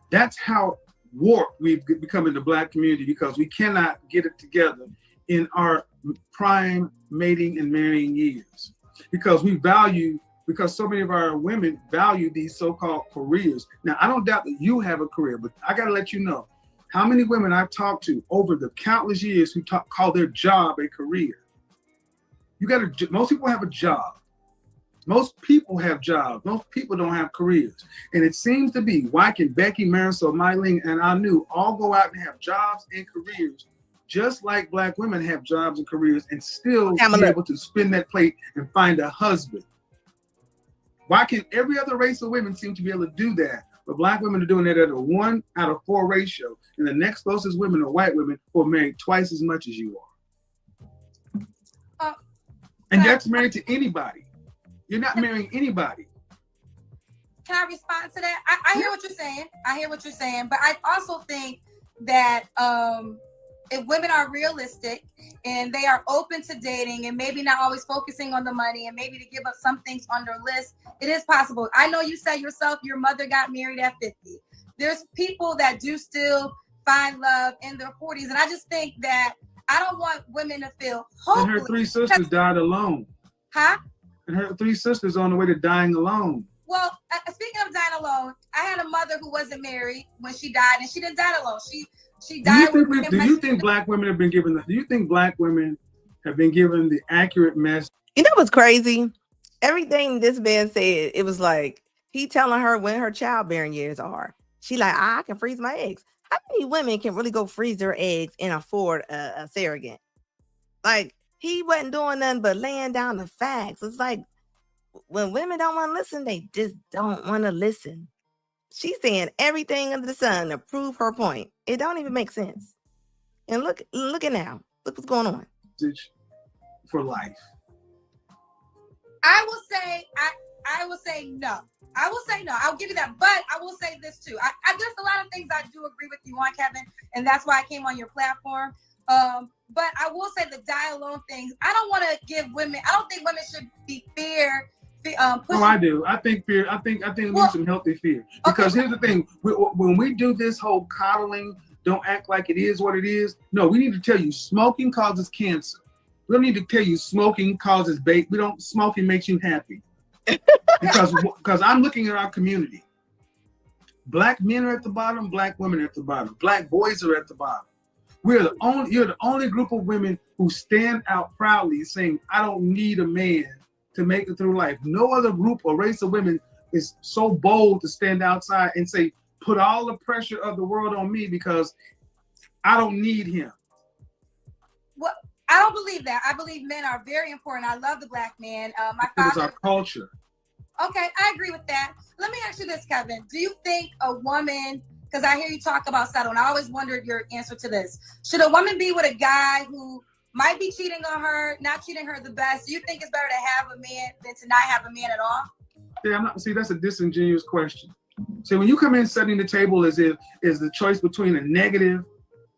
That's how warped we've become in the Black community, because we cannot get it together in our prime mating and marrying years. Because so many of our women value these so-called careers. Now, I don't doubt that you have a career, but I got to let you know how many women I've talked to over the countless years who call their job a career. Most people have a job. Most people have jobs. Most people don't have careers. And it seems to be, why can Becky, Marisol, Mylene, and Anu all go out and have jobs and careers, just like Black women have jobs and careers, and still be able to spin that plate and find a husband? Why can every other race of women seem to be able to do that, but Black women are doing that at a 1 out of 4 ratio, and the next closest women are white women who are married twice as much as you are? And that's married to anybody. You're not marrying anybody. Can I respond to that? I hear what you're saying. But I also think that if women are realistic and they are open to dating and maybe not always focusing on the money and maybe to give up some things on their list, it is possible. I know you said yourself, your mother got married at 50. There's people that do still find love in their 40s. And I just think that I don't want women to feel hopeless. And her 3 sisters died alone. Huh? And her 3 sisters on the way to dying alone. Well, speaking of dying alone, I had a mother who wasn't married when she died, and she didn't die alone. She died. Do you think Black women have been given the accurate message? You know what's crazy? Everything this man said, it was like he telling her when her childbearing years are. She like, I can freeze my eggs. How many women can really go freeze their eggs and afford a surrogate? Like, he wasn't doing nothing but laying down the facts. It's like, when women don't want to listen, they just don't want to listen. She's saying everything under the sun to prove her point. It don't even make sense. And look at now. Look what's going on. For life. I will say no. I'll give you that. But I will say this too. There's a lot of things I do agree with you on, Kevin, and that's why I came on your platform. But I will say the die alone things. I don't think women should be pushing. I do. I think fear. I think we need some healthy fear. Because here's the thing: when we do this whole coddling, don't act like it is what it is. No, we need to tell you smoking causes cancer. We don't need to tell you smoking causes smoking makes you happy. because I'm looking at our community. Black men are at the bottom. Black women are at the bottom. Black boys are at the bottom. You're the only group of women who stand out proudly saying, I don't need a man to make it through life. No other group or race of women is so bold to stand outside and say, put all the pressure of the world on me because I don't need him. Well, I don't believe that. I believe men are very important. I love the Black man. My father. It's our culture. Okay, I agree with that. Let me ask you this, Kevin. Do you think a woman, because I hear you talk about settle, and I always wondered your answer to this. Should a woman be with a guy who might be cheating on her, not treating her the best? Do you think it's better to have a man than to not have a man at all? Yeah, that's a disingenuous question. So when you come in setting the table as if is the choice between a negative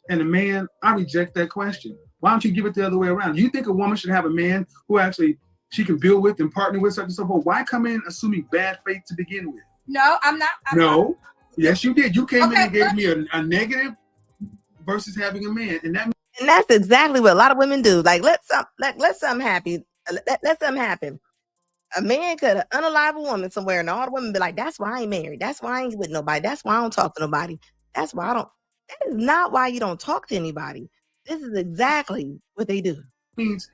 and a man, I reject that question. Why don't you give it the other way around? Do you think a woman should have a man who actually she can build with and partner with, such and so forth? Why come in assuming bad faith to begin with? No, I'm not. No. Yes, you did. You came in and gave me a negative versus having a man, and that's exactly what a lot of women do. Like, let something happen. Let something happen. A man could unalive a woman somewhere, and all the women be like, "That's why I ain't married. That's why I ain't with nobody. That's why I don't talk to nobody. That's why I don't." That is not why you don't talk to anybody. This is exactly what they do. Means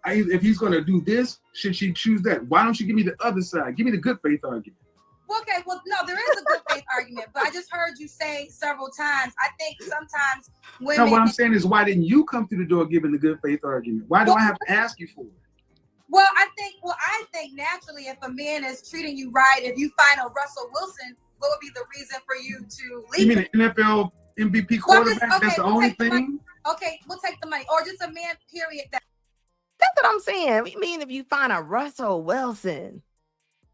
if he's going to do this, should she choose that? Why don't you give me the other side? Give me the good faith argument. Okay, well, no, there is a good faith argument, but I just heard you say several times. I think sometimes women. No, what I'm saying is, why didn't you come through the door giving the good faith argument? Why do I have to ask you for it? Well, I think naturally, if a man is treating you right, if you find a Russell Wilson, what would be the reason for you to leave? You mean an NFL MVP quarterback? Well, that's the only thing? Okay, we'll take the money. Or just a man, period. That's what I'm saying. We mean if you find a Russell Wilson,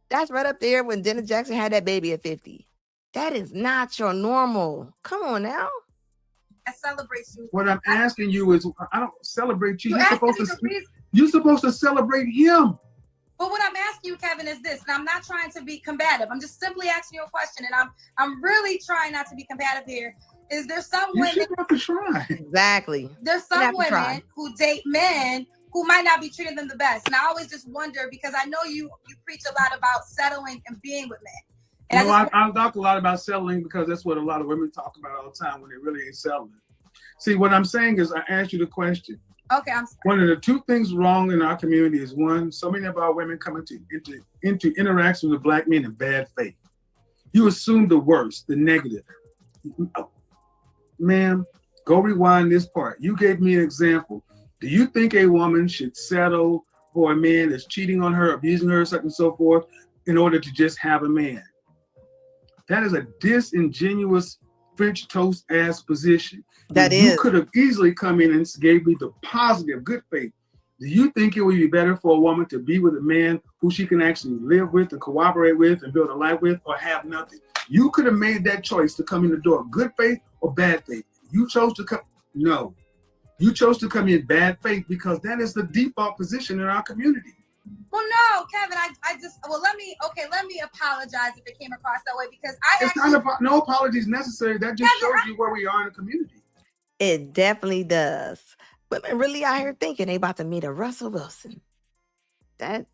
that's right up there when Dennis Jackson had that baby at 50. That is not your normal. Come on now. I celebrate you. What I'm asking you is, I don't celebrate you. You're supposed to celebrate him. But what I'm asking you, Kevin, is this, and I'm not trying to be combative. I'm just simply asking you a question, and I'm really trying not to be combative here. Is there some women? You should have to try. Exactly. There's some women who date men who might not be treating them the best, and I always just wonder, because I know you preach a lot about settling and being with men. And I talk a lot about settling because that's what a lot of women talk about all the time when they really ain't settling. See, what I'm saying is, I asked you the question. Okay, I'm sorry. One of the two things wrong in our community is, one, so many of our women come into interactions with black men in bad faith. You assume the worst, the negative. Ma'am, go rewind this part. You gave me an example. Do you think a woman should settle for a man that's cheating on her, abusing her, such and so forth, in order to just have a man? That is a disingenuous French toast ass position. You could have easily come in and gave me the positive, good faith. Do you think it would be better for a woman to be with a man who she can actually live with and cooperate with and build a life with, or have nothing? You could have made that choice to come in the door, good faith or bad faith. You chose to come. No, you chose to come in bad faith because that is the default position in our community. Well, no, Kevin, let me apologize if it came across that way, because no apologies necessary. That just shows you where we are in the community. It definitely does. Women really out here thinking they about to meet a Russell Wilson. That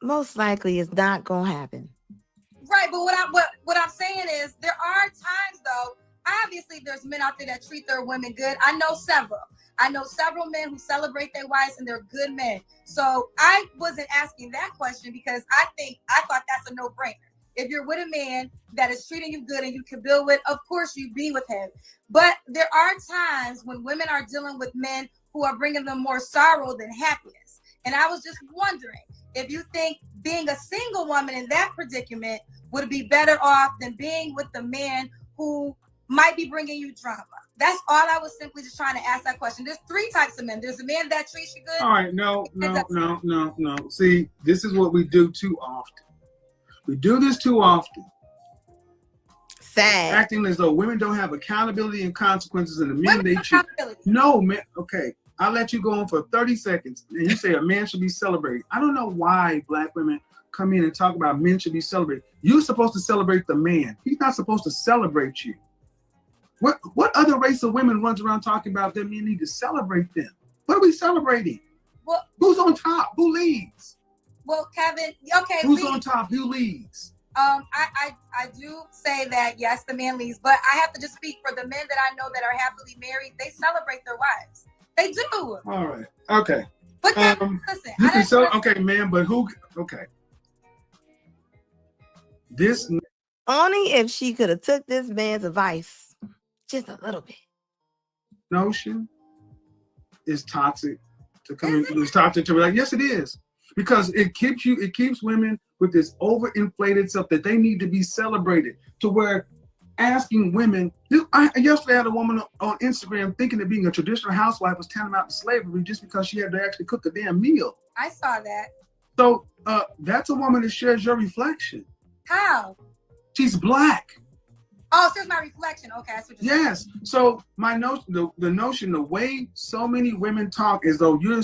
most likely is not gonna happen. Right, but what I'm saying is, there are times though. Obviously, there's men out there that treat their women good. I know several men who celebrate their wives, and they're good men. So I wasn't asking that question because I thought that's a no-brainer. If you're with a man that is treating you good and you can build with, of course you be with him. But there are times when women are dealing with men who are bringing them more sorrow than happiness. And I was just wondering if you think being a single woman in that predicament would be better off than being with the man who might be bringing you drama. That's all. I was simply just trying to ask that question. There's three types of men. There's a man that treats you good. All right, no. See, this is what we do too often. We do this too often. Sad. Acting as though women don't have accountability and consequences, and the men they cheat. No, man. Okay, I'll let you go on for 30 seconds, and you say a man should be celebrated. I don't know why black women come in and talk about men should be celebrated. You're supposed to celebrate the man. He's not supposed to celebrate you. What other race of women runs around talking about them? You need to celebrate them. What are we celebrating? Well, who's on top? Who leads? Well, Kevin, okay. Who's on top? Who leads? I do say that, yes, the man leads, but I have to just speak for the men that I know that are happily married. They celebrate their wives. They do. All right. Okay. But listen, you can okay, man, but who? Okay. This only if she could have took this man's advice just a little bit. Notion is toxic to come in. It's toxic to be like, yes, it is. Because it keeps women with this overinflated stuff that they need to be celebrated, to where asking women, yesterday I had a woman on Instagram thinking that being a traditional housewife was tantamount to slavery just because she had to actually cook a damn meal. I saw that. So that's a woman that shares your reflection. How? She's black. Oh, so it's my reflection. Okay, that's what you're saying. Yes. So my notion, the notion, the way so many women talk as though you're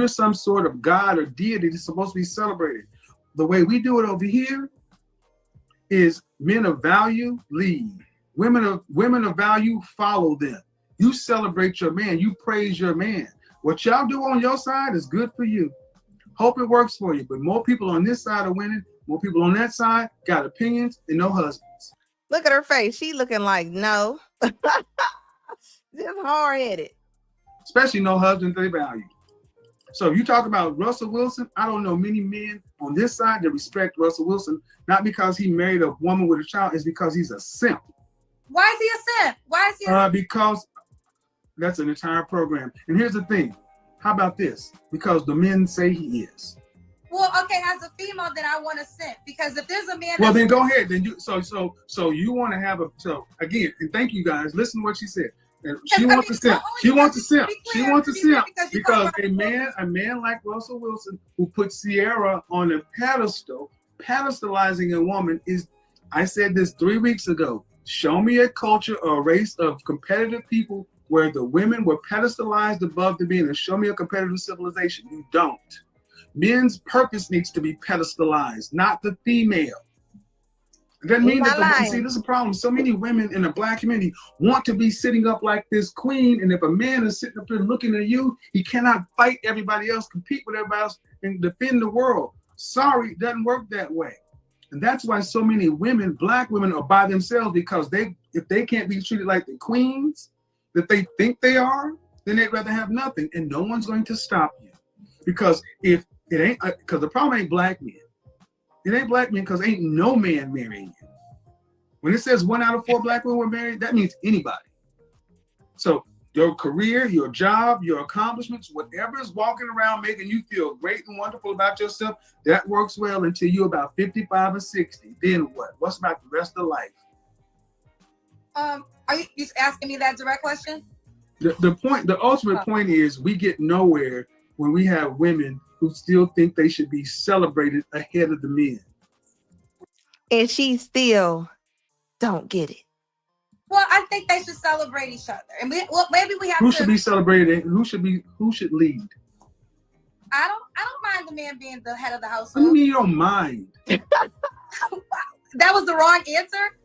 some sort of god or deity that's supposed to be celebrated. The way we do it over here is men of value lead. Women of value follow them. You celebrate your man. You praise your man. What y'all do on your side is good for you. Hope it works for you. But more people on this side are winning. More people on that side got opinions and no husbands. Look at her face. She looking like no. Just hard-headed. Especially no husband they value. So if you talk about Russell Wilson, I don't know many men on this side that respect Russell Wilson, not because he married a woman with a child, it's because he's a simp. Why is he a simp? Why is he a simp? Because that's an entire program. And here's the thing. How about this? Because the men say he is. Well, okay, as a female, then I want a simp, because if there's a man. Well, then go ahead. Then you so you want to have a again, and thank you guys. Listen to what she said. And she wants a simp. She wants a simp. She wants a simp because a man like Russell Wilson, who puts Theyre on a pedestal, pedestalizing a woman is. I said this 3 weeks ago. Show me a culture or a race of competitive people where the women were pedestalized above the men, and show me a competitive civilization. You don't. Men's purpose needs to be pedestalized, not the female. It doesn't mean that see, this is a problem. So many women in the Black community want to be sitting up like this queen, and if a man is sitting up there looking at you, he cannot fight everybody else, compete with everybody else, and defend the world. Sorry, it doesn't work that way. And that's why so many women, Black women, are by themselves, because if they can't be treated like the queens that they think they are, then they'd rather have nothing, and no one's going to stop you. Because if it ain't, because the problem ain't Black men. It ain't Black men because ain't no man marrying you. When it says 1 out of 4 Black women were married, that means anybody. So your career, your job, your accomplishments, whatever is walking around making you feel great and wonderful about yourself, that works well until you're about 55 or 60. Then what? What's about the rest of life? Are you asking me that direct question? The ultimate point is we get nowhere when we have women who still think they should be celebrated ahead of the men. And she still don't get it. Well, I think they should celebrate each other. And maybe we have who should be celebrated? Who should lead? I don't mind the man being the head of the household. What do you mean you don't mind? That was the wrong answer.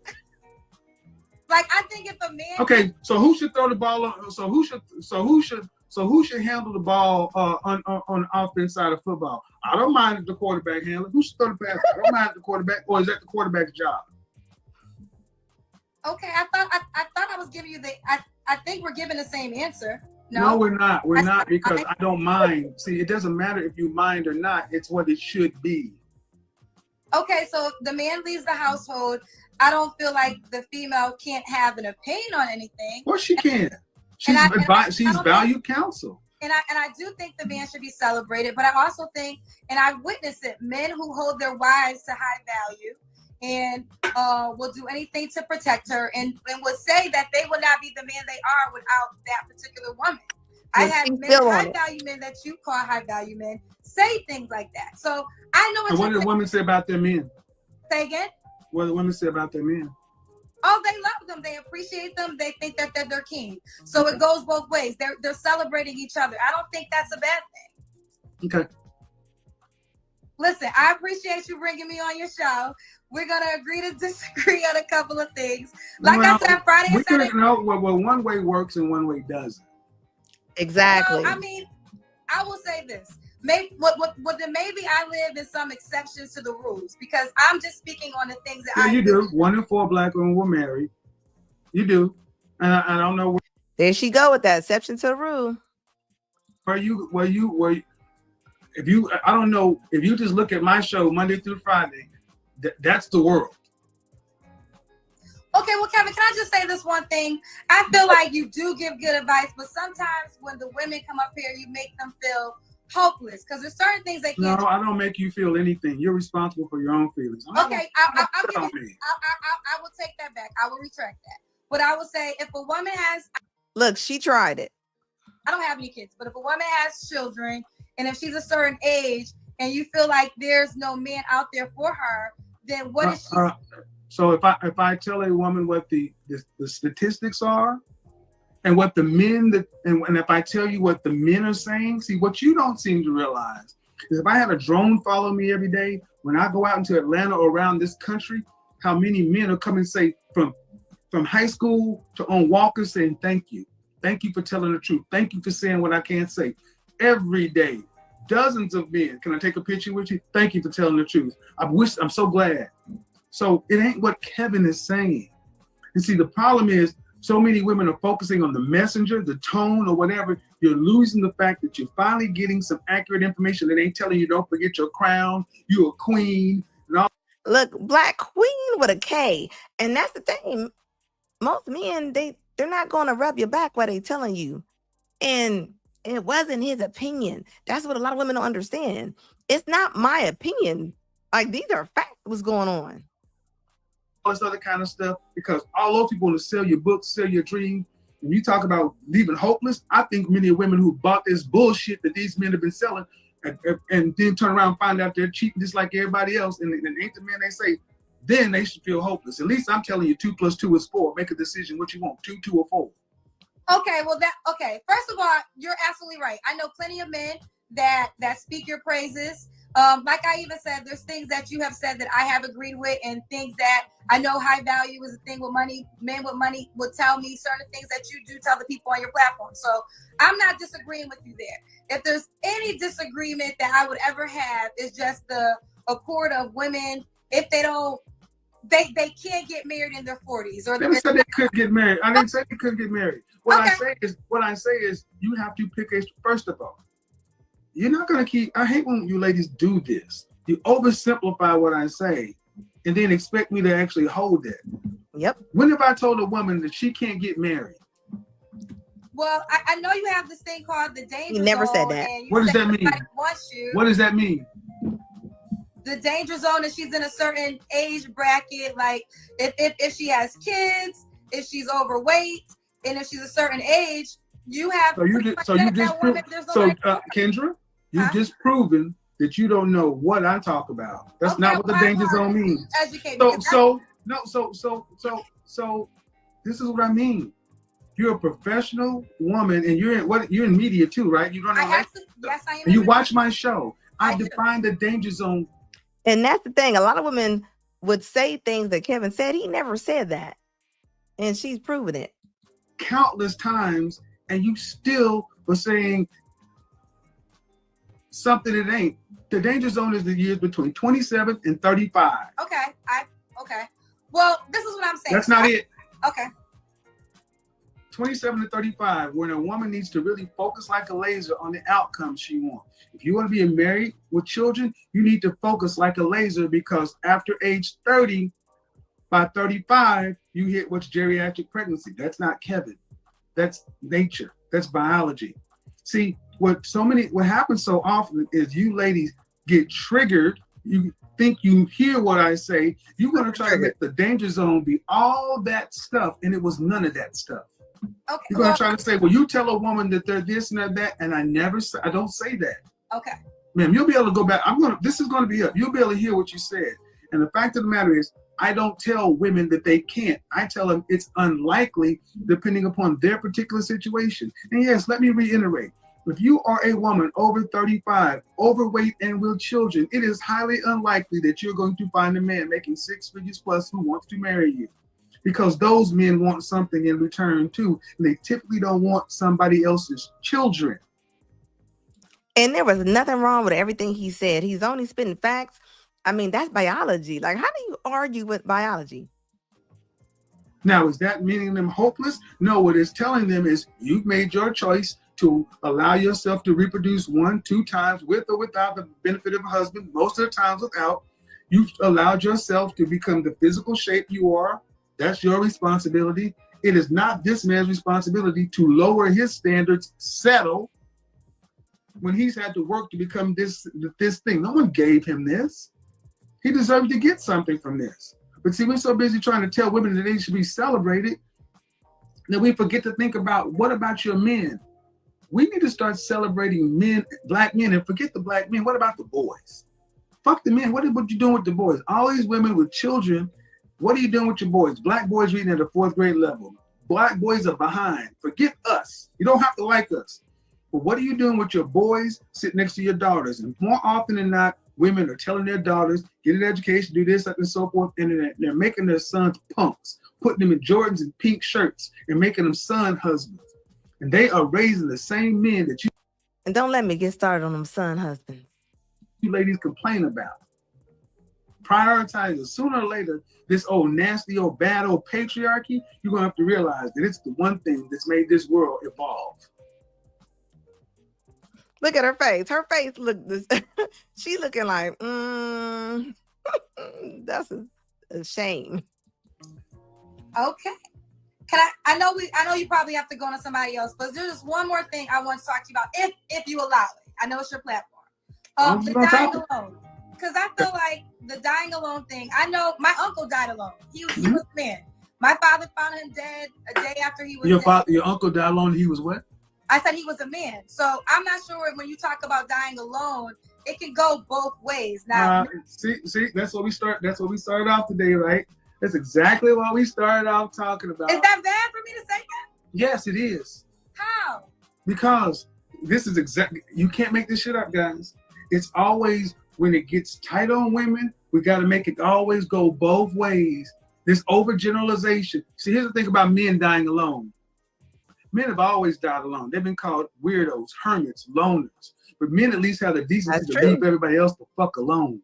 Like, I think if a man. Okay, so who should throw the ball on? So who should handle the ball on the offense side of football? I don't mind the quarterback handler. Who should throw the pass? I don't mind the quarterback, or is that the quarterback's job? Okay, I thought I was giving you I think we're giving the same answer. No, we're not. We're not, because I don't mind. See, it doesn't matter if you mind or not. It's what it should be. Okay, so the man leaves the household. I don't feel like the female can't have an opinion on anything. Well, she can. She's valued counsel. And I do think the man should be celebrated, but I also think, and I've witnessed it, men who hold their wives to high value and will do anything to protect her, and would say that they would not be the man they are without that particular woman. I had high value men that you call high value men say things like that. So I know what do the women say about their men? Say again? What do the women say about their men? Oh, they love them. They appreciate them. They think that they're their king. So it goes both ways. They're celebrating each other. I don't think that's a bad thing. Okay. Listen, I appreciate you bringing me on your show. We're going to agree to disagree on a couple of things. Like I said, Friday and Saturday. Well, one way works and one way doesn't. Exactly. Well, I mean, I will say this. Maybe I live in some exceptions to the rules, because I'm just speaking on the things that you do. 1 in 4 Black women were married. You do. And I don't know. There she go with that exception to the rule. I don't know, if you just look at my show Monday through Friday, that's the world. Okay, well, Kevin, can I just say this one thing? I feel like you do give good advice, but sometimes when the women come up here, you make them feel hopeless, because there's certain things they can't. No, I don't make you feel anything. You're responsible for your own feelings. Okay, I will take that back. I will retract that. But I would say, if a woman has. Look, she tried it. I don't have any kids, but if a woman has children, and if she's a certain age, and you feel like there's no man out there for her, then what is she? So if I tell a woman what the statistics are, and what the men and if I tell you what the men are saying, see, what you don't seem to realize is, if I had a drone follow me every day when I go out into Atlanta or around this country, how many men will come and say from high school to on walkers saying thank you for telling the truth, thank you for saying what I can't say. Every day, dozens of men. Can I take a picture with you? Thank you for telling the truth. I'm so glad. So it ain't what Kevin is saying. And see, the problem is, so many women are focusing on the messenger, the tone, or whatever, You're losing the fact that you're finally getting some accurate information that ain't telling you don't forget your crown, you're a queen, and all. Look, Black Queen with a K. And that's the thing. Most men, they're not going to rub your back while they telling you. And it wasn't his opinion. That's what a lot of women don't understand. It's not my opinion. Like, these are facts what's going on. All this other kind of stuff, because all those people want to sell your books, sell your dream. When you talk about leaving hopeless, I think many women who bought this bullshit that these men have been selling and then turn around and find out they're cheating just like everybody else, and ain't the men they say, then they should feel hopeless. At least I'm telling you 2 + 2 is 4. Make a decision what you want, 2, 2, or 4. Okay, well first of all, you're absolutely right. I know plenty of men that speak your praises. Like I even said, there's things that you have said that I have agreed with, and things that I know high value is a thing with money. Men with money would tell me certain things that you do tell the people on your platform. So I'm not disagreeing with you there. If there's any disagreement that I would ever have, is just the accord of women, if they don't, they can't get married in their 40s. Or They said they could get married. I didn't say they couldn't get married. What I say is you have to pick first of all. You're not going to keep, I hate when you ladies do this. You oversimplify what I say and then expect me to actually hold it. Yep. When have I told a woman that she can't get married? Well, I know you have this thing called the danger zone. You never said that. What does that mean? What does that mean? The danger zone is she's in a certain age bracket. Like if she has kids, if she's overweight, and if she's a certain age, you have. Kendra, you've just proven that you don't know what I talk about. That's not what the danger zone means. So this is what I mean. You're a professional woman, and you're in media too, right? You're running. Yes, I am. And you watch my show. I define the danger zone. And that's the thing. A lot of women would say things that Kevin said. He never said that, and she's proven it countless times. And you still were saying something that ain't. The danger zone is the years between 27 and 35. Okay. Well, this is what I'm saying. That's not it. Okay. 27 to 35, when a woman needs to really focus like a laser on the outcome she wants. If you want to be married with children, you need to focus like a laser, because after age 30, by 35, you hit what's geriatric pregnancy. That's not Kevin. That's nature. That's biology. See, what happens so often is you ladies get triggered. You think you hear what I say. You're going to try to make the danger zone be all that stuff, and it was none of that stuff. Okay. You're going to try to say, well, you tell a woman that they're this and that, and I don't say that. Okay. Ma'am, you'll be able to go back. This is going to be up. You'll be able to hear what you said. And the fact of the matter is, I don't tell women that they can't. I tell them it's unlikely depending upon their particular situation. And yes, let me reiterate. If you are a woman over 35, overweight and with children, it is highly unlikely that you're going to find a man making 6 figures plus who wants to marry you. Because those men want something in return too. And they typically don't want somebody else's children. And there was nothing wrong with everything he said. He's only spitting facts. I mean, that's biology. Like, how do you argue with biology? Now, is that meaning them hopeless? No, what it's telling them is you've made your choice to allow yourself to reproduce 1, 2 times with or without the benefit of a husband, most of the times without. You've allowed yourself to become the physical shape you are. That's your responsibility. It is not this man's responsibility to lower his standards, settle, when he's had to work to become this thing. No one gave him this. He deserves to get something from this. But see, we're so busy trying to tell women that they should be celebrated that we forget to think about, what about your men? We need to start celebrating men, black men, and forget the black men. What about the boys? Fuck the men. What you doing with the boys? All these women with children, what are you doing with your boys? Black boys reading at the 4th grade level. Black boys are behind. Forget us. You don't have to like us. But what are you doing with your boys sitting next to your daughters? And more often than not, women are telling their daughters, get an education, do this, and so forth, and they're making their sons punks, putting them in Jordans and pink shirts, and making them son husbands. And they are raising the same men that you... And don't let me get started on them son husbands. You ladies complain about. Prioritize it. Sooner or later, this old nasty, old bad, old patriarchy, you're going to have to realize that it's the one thing that's made this world evolve. Look at her face. Her face look this. She looking like, that's a shame. Okay. Can I know you probably have to go on to somebody else, but there's just one more thing I want to talk to you about, if you allow it. I know it's your platform. The dying alone. Because I feel like the dying alone thing, I know my uncle died alone. He was a man. My father found him dead a day after he was dead. Your uncle died alone, he was what? I said he was a man. So I'm not sure when you talk about dying alone, it can go both ways. Now, see, that's what we started off today, right? That's exactly what we started off talking about. Is that bad for me to say that? Yes, it is. How? Because this is exactly, you can't make this shit up, guys. It's always, when it gets tight on women, we got to make it always go both ways. This overgeneralization. See, here's the thing about men dying alone. Men have always died alone. They've been called weirdos, hermits, loners. But men at least have the decency to leave everybody else the fuck alone.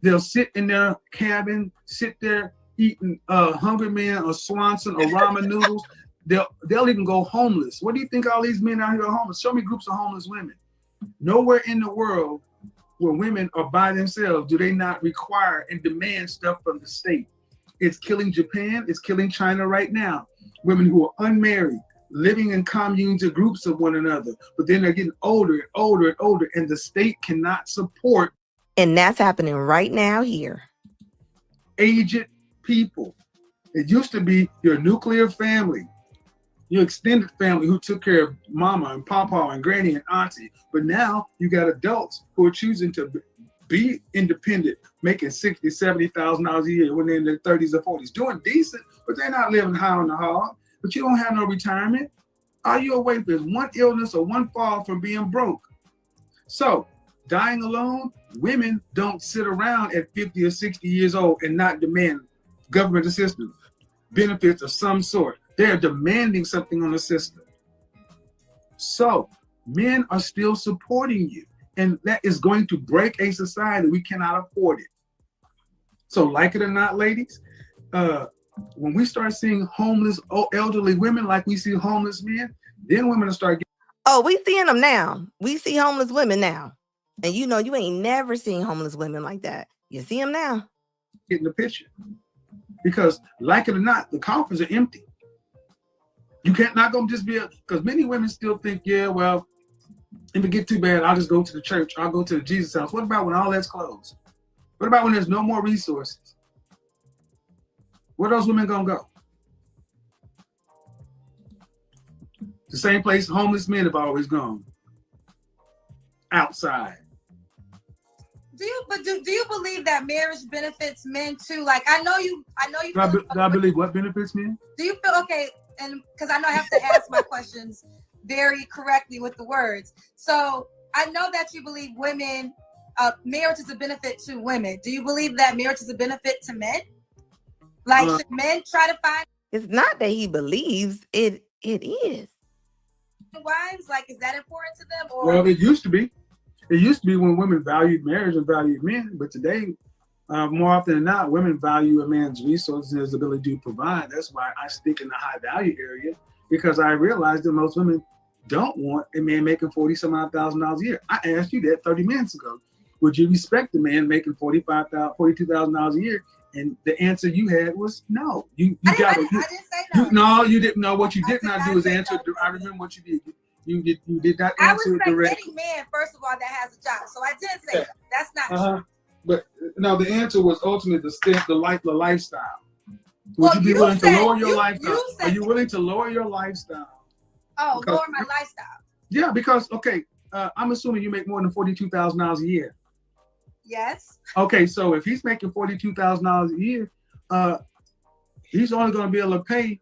They'll sit in their cabin, sit there eating Hungry Man or Swanson or ramen noodles. They'll even go homeless. What do you think all these men out here are homeless? Show me groups of homeless women. Nowhere in the world where women are by themselves do they not require and demand stuff from the state. It's killing Japan. It's killing China right now. Women who are unmarried, living in communes or groups of one another, but then they're getting older and older and older, and the state cannot support. And that's happening right now here. Aged people. It used to be your nuclear family, your extended family who took care of mama and papa and granny and auntie. But now you got adults who are choosing to be independent, making $60,000, $70,000 a year when they're in their 30s or 40s, doing decent, but they're not living high on the hog. But you don't have no retirement. All you're away from is one illness or one fall from being broke. So, dying alone, women don't sit around at 50 or 60 years old and not demand government assistance, benefits of some sort. They're demanding something on the system. So, men are still supporting you. And that is going to break a society. We cannot afford it. So, like it or not, ladies, when we start seeing homeless elderly women like we see homeless men, then women will start getting. Oh, we seeing them now. We see homeless women now. And you know, you ain't never seen homeless women like that. You see them now. Getting the picture. Because, like it or not, the coffins are empty. You can't not gonna just be because many women still think, yeah, well, if it get too bad, I'll just go to the church. I'll go to the Jesus house. What about when all that's closed? What about when there's no more resources? Where are those women gonna go? The same place homeless men have always gone. Outside. Do you believe that marriage benefits men too? Like I know you. Do I believe what benefits men? Do you feel okay? And because I know I have to ask my questions very correctly with the words. So I know that you believe women, marriage is a benefit to women. Do you believe that marriage is a benefit to men? Like should men try to find? It's not that he believes it. It is. Wives, like, is that important to them? Or? Well, it used to be. It used to be when women valued marriage and valued men, but today, more often than not, women value a man's resources and his ability to provide. That's why I stick in the high value area, because I realize that most women don't want a man making $40,000 a year. I asked you that 30 minutes ago. Would you respect a man making $42,000 a year? And the answer you had was no. You got it. I didn't say no. No, you didn't know. What you did not do is answer. I remember what you did. You did not answer it directly. I respect any man, first of all, that has a job. So I did say that. That's not true. But no, the answer was ultimately the lifestyle. Would you be willing to lower your lifestyle? Are you willing to lower your lifestyle? Oh, lower my lifestyle. Yeah, because I'm assuming you make more than $42,000 a year. Yes. Okay, so if he's making $42,000 a year, he's only going to be able to pay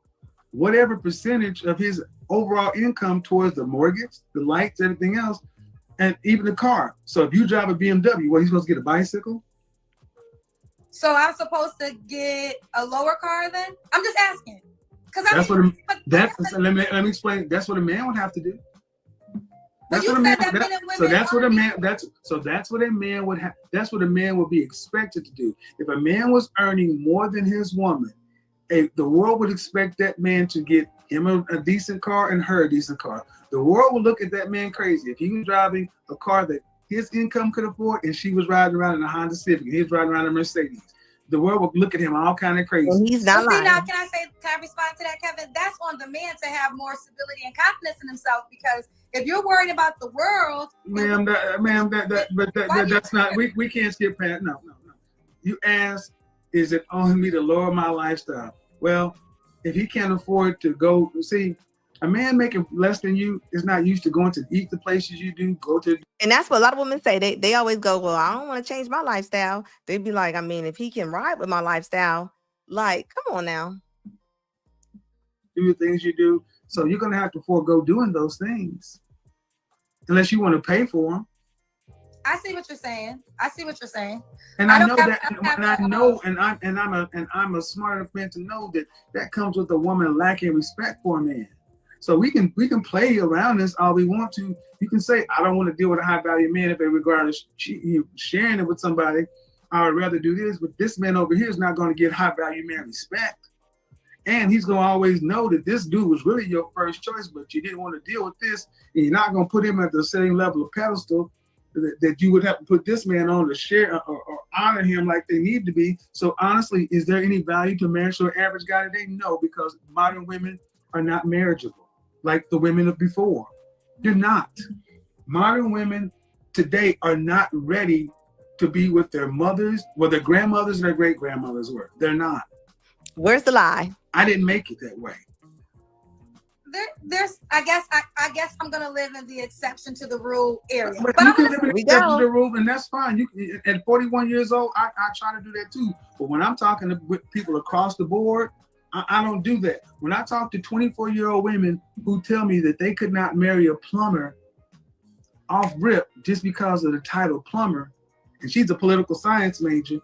whatever percentage of his overall income towards the mortgage, the lights, everything else, and even the car. So if you drive a BMW, what, he's supposed to get a bicycle? So I'm supposed to get a lower car then? I'm just asking. Let me explain. That's what a man would have to do. That's what a man. That's what a man would have. That's what a man would be expected to do. If a man was earning more than his woman, the world would expect that man to get him a decent car and her a decent car. The world will look at that man crazy if he was driving a car that his income could afford and she was riding around in a Honda Civic and he was riding around in a Mercedes. The world will look at him all kind of crazy. And he's not lying. Now, can I respond to that, Kevin? That's on the man to have more stability and confidence in himself, because if you're worried about the world, that's not. We can't skip past. No. You asked, is it on me to lower my lifestyle? Well, if he can't afford to go, see, a man making less than you is not used to going to eat the places you do, go to. And that's what a lot of women say. They always go, well, I don't want to change my lifestyle. They'd be like, I mean, if he can ride with my lifestyle, like, come on now. Do the things you do. So you're going to have to forego doing those things unless you want to pay for them. I see what you're saying. And I know that, and I'm a smart enough man to know that comes with a woman lacking respect for a man. So we can play around this all we want to. You can say, I don't want to deal with a high value man if they regard sharing it with somebody. I would rather do this, but this man over here is not going to get high value man respect. And he's going to always know that this dude was really your first choice, but you didn't want to deal with this. And you're not going to put him at the same level of pedestal that you would have to put this man on to share or honor him like they need to be. So honestly, is there any value to marriage to an average guy today? No, because modern women are not marriageable like the women of before. They're not. Modern women today are not ready to be with their mothers, well, their grandmothers and their great grandmothers were. They're not. Where's the lie? I didn't make it that way. There's I guess I'm gonna live in the exception to the rule area. But you can live in the exception to the rule, and that's fine. You can, at 41 years old, I try to do that too. But when I'm talking to people across the board, I don't do that. When I talk to 24-year-old women who tell me that they could not marry a plumber off rip just because of the title plumber, and she's a political science major,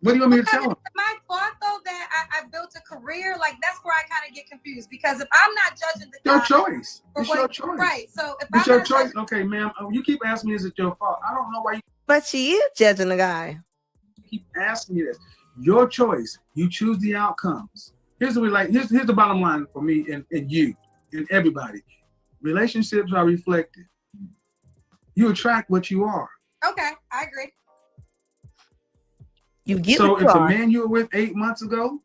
what do you want me to tell them? My thought though that I built a career, like that's where I kind of get confused, because if I'm not judging the your choice, it's your choice, right? So if it's your choice, okay, ma'am. You keep asking me, is it your fault? I don't know why you. But she is judging the guy. Keep asking me this. Your choice. You choose the outcomes. Here's the bottom line for me and you and everybody. Relationships are reflected. You attract what you are. Okay, I agree. So if the man you were with 8 months ago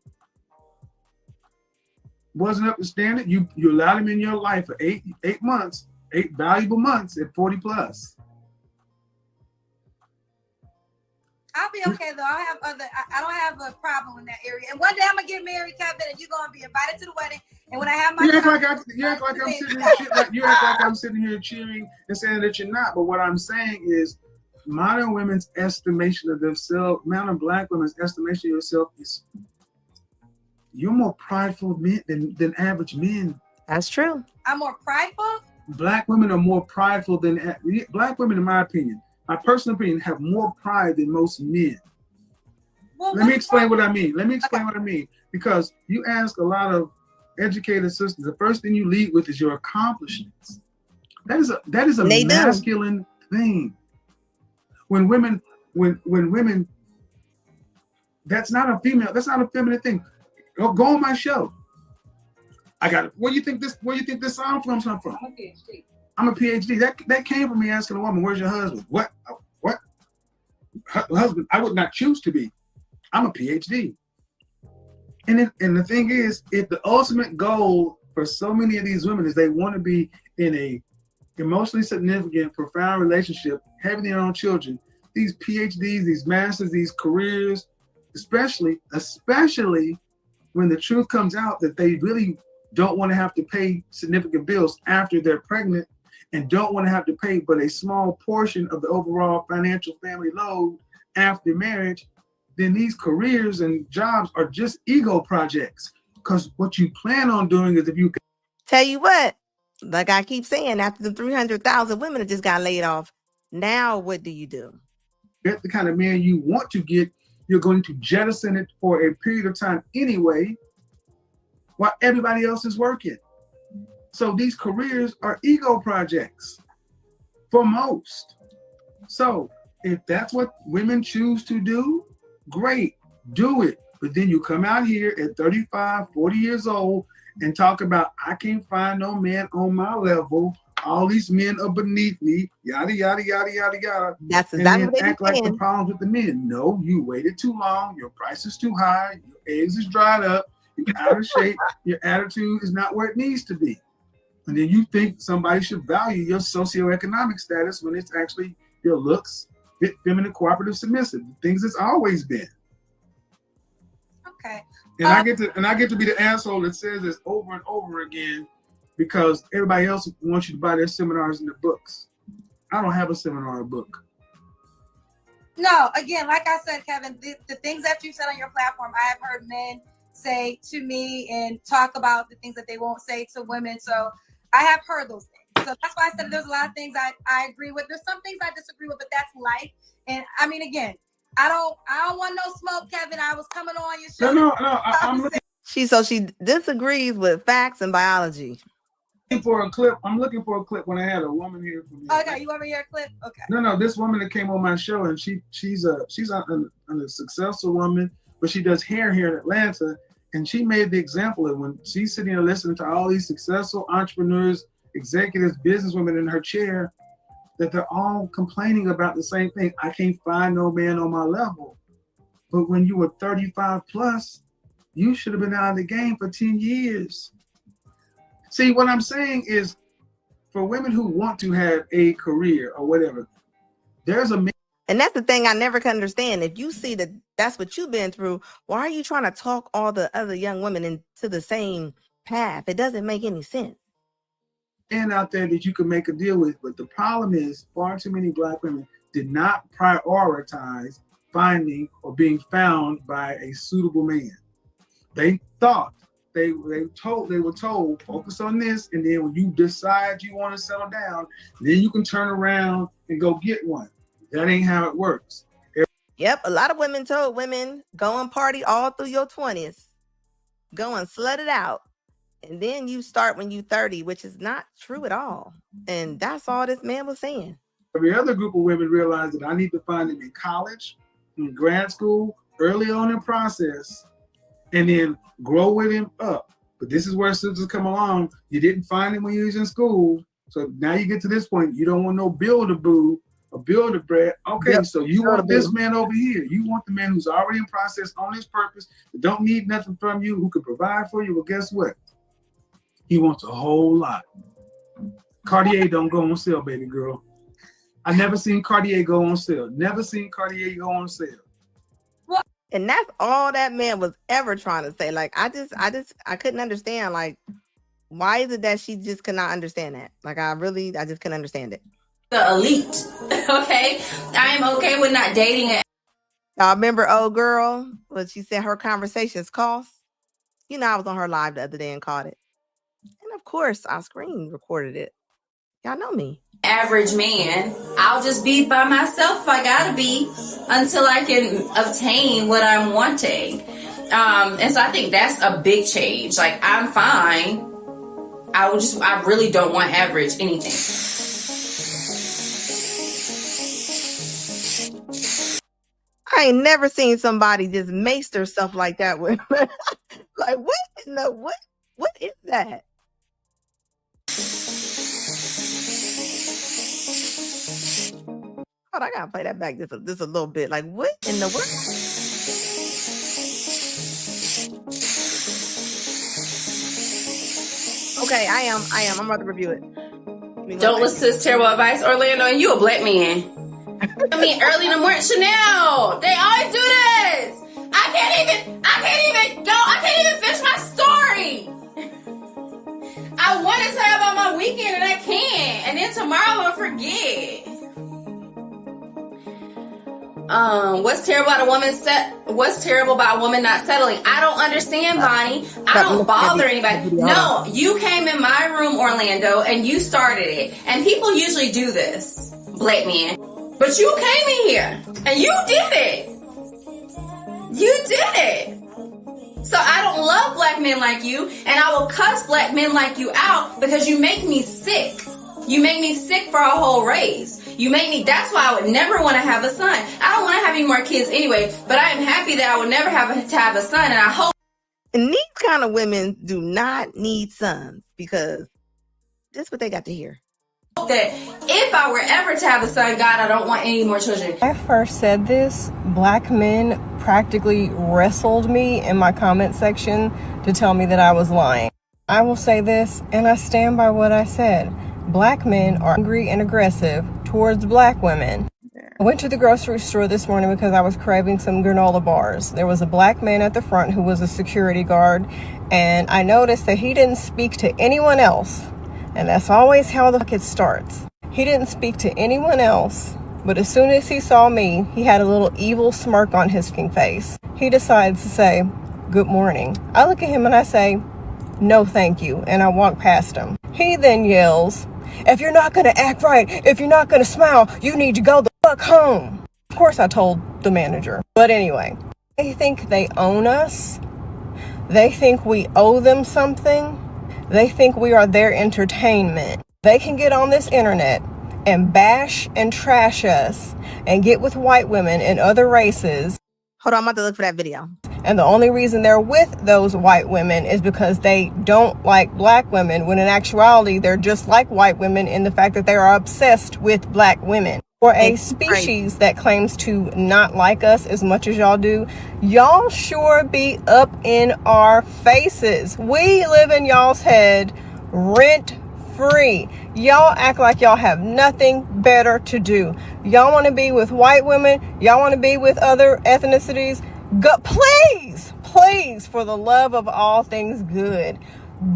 wasn't up to standard, you allowed him in your life for 8 months, 8 valuable months at 40 plus. I'll be okay though. I don't have a problem in that area. And one day I'm gonna get married, Kevin, and you're gonna be invited to the wedding. And when I have my you act like I'm sitting here cheering and saying that you're not. But what I'm saying is, modern women's estimation of themselves, modern Black women's estimation of yourself is you're more prideful men than average men. That's true. I'm more prideful? Black women are more prideful than Black women, in my opinion, my personal opinion, have more pride than most men. Well, Let me explain what I mean. Because you ask a lot of educated sisters, the first thing you lead with is your accomplishments. That is a masculine thing. When women, that's not a feminine thing. Go on my show. I got it. Where do you think this song comes from? I'm a PhD. That came from me asking a woman, "Where's your husband?" What? Husband? I would not choose to be. I'm a PhD. And the thing is, if the ultimate goal for so many of these women is they want to be in a emotionally significant, profound relationship, having their own children, these PhDs, these masters, these careers, especially when the truth comes out that they really don't want to have to pay significant bills after they're pregnant and don't want to have to pay but a small portion of the overall financial family load after marriage, then these careers and jobs are just ego projects. Because what you plan on doing is if you tell you what, like I keep saying, after the 300,000 women that just got laid off, now what do you do? Get the kind of man you want to get, you're going to jettison it for a period of time anyway, while everybody else is working. So these careers are ego projects for most. So if that's what women choose to do, great, do it. But then you come out here at 35, 40 years old and talk about, I can't find no man on my level. All these men are beneath me, yada, yada, yada, yada, yada. That's And exactly then what they act be like the saying. problems with the men. No, you waited too long. Your price is too high. Your eggs is dried up. You're out of shape. Your attitude is not where it needs to be. And then you think somebody should value your socioeconomic status when it's actually your looks, fit, feminine, cooperative, submissive, things it's always been. Okay. And I get to be the asshole that says this over and over again because everybody else wants you to buy their seminars and their books. I don't have a seminar or book. No, again, like I said, Kevin, the things that you said on your platform, I have heard men say to me and talk about the things that they won't say to women. So I have heard those things. So that's why I said there's a lot of things I agree with. There's some things I disagree with, but that's life. And I mean, again, I don't want no smoke, Kevin. I was coming on your show. No, I'm looking She disagrees with facts and biology. for a clip. I'm looking for a clip when I had a woman here from me. Okay, you want me to hear a clip? Okay. No, this woman that came on my show, and she's a successful woman, but she does hair here in Atlanta, and she made the example of when she's sitting there listening to all these successful entrepreneurs, executives, businesswomen in her chair, that they're all complaining about the same thing. I can't find no man on my level. But when you were 35 plus, you should have been out of the game for 10 years. See, what I'm saying is, for women who want to have a career or whatever, there's a man. And that's the thing I never can understand. If you see that that's what you've been through, why are you trying to talk all the other young women into the same path? It doesn't make any sense. And out there that you can make a deal with. But the problem is far too many Black women did not prioritize finding or being found by a suitable man. They thought they were told focus on this, and then when you decide you want to settle down, then you can turn around and go get one. That ain't how it works. Yep, a lot of women told women go and party all through your 20s. Go and slut it out. And then you start when you're 30, which is not true at all. And that's all this man was saying. Every other group of women realized that I need to find him in college, in grad school, early on in the process, and then grow with him up. But this is where sisters come along. You didn't find him when you was in school. So now you get to this point, you don't want no build-a-boo or build-a-bread. Okay, yep. So you want this man over here. You want the man who's already in process on his purpose, that don't need nothing from you, who can provide for you. Well, guess what? He wants a whole lot. Cartier don't go on sale, baby girl. I never seen Cartier go on sale. Never seen Cartier go on sale. Well, and that's all that man was ever trying to say. Like, I couldn't understand. Like, why is it that she just could not understand that? Like, I just couldn't understand it. The elite, okay? I am okay with not dating it. Y'all remember old girl? What she said her conversations cost? You know, I was on her live the other day and caught it. And of course, I screen recorded it. Y'all know me. Average man. I'll just be by myself if I gotta be until I can obtain what I'm wanting. And so I think that's a big change. Like, I'm fine. I really don't want average anything. I ain't never seen somebody just mace herself like that with like what is that? Hold on, I gotta play that back just a little bit. Like, what in the world? Okay, I am. I'm about to review it. Don't listen to this terrible advice, Orlando, and you a Black man. I mean, early in the morning, Chanel. They always do this. I can't even finish my story. I want to tell you about my weekend and I can't. And then tomorrow I'm gonna forget. What's terrible about a woman not settling? I don't understand, Bonnie. I don't bother anybody. No, you came in my room, Orlando, and you started it. And people usually do this, Black men. But you came in here and you did it. You did it. So I don't love Black men like you, and I will cuss Black men like you out because you make me sick. You make me sick for a whole race. That's why I would never want to have a son. I don't want to have any more kids anyway, but I am happy that I would never have to have a son, and I hope. And these kind of women do not need sons because that's what they got to hear. That if I were ever to have a son, God, I don't want any more children. When I first said this, black men practically wrestled me in my comment section to tell me that I was lying. I will say this, and I stand by what I said. Black men are angry and aggressive towards black women. I went to the grocery store this morning because I was craving some granola bars. There was a black man at the front who was a security guard, and I noticed that he didn't speak to anyone else. And that's always how the fuck it starts. He didn't speak to anyone else, but as soon as he saw me, he had a little evil smirk on his face. He decides to say, "Good morning." I look at him and I say, "No, thank you," and I walk past him. He then yells, "If you're not gonna act right, if you're not gonna smile, you need to go the fuck home." Of course I told the manager. But anyway, they think they own us. They think we owe them something. They think we are their entertainment. They can get on this internet and bash and trash us and get with white women and other races. Hold on, I'm about to look for that video. And the only reason they're with those white women is because they don't like black women, when in actuality, they're just like white women in the fact that they are obsessed with black women. For a species that claims to not like us as much as y'all do, y'all sure be up in our faces. We live in y'all's head rent free. Y'all act like y'all have nothing better to do. Y'all want to be with white women, y'all want to be with other ethnicities. Go, please, for the love of all things good,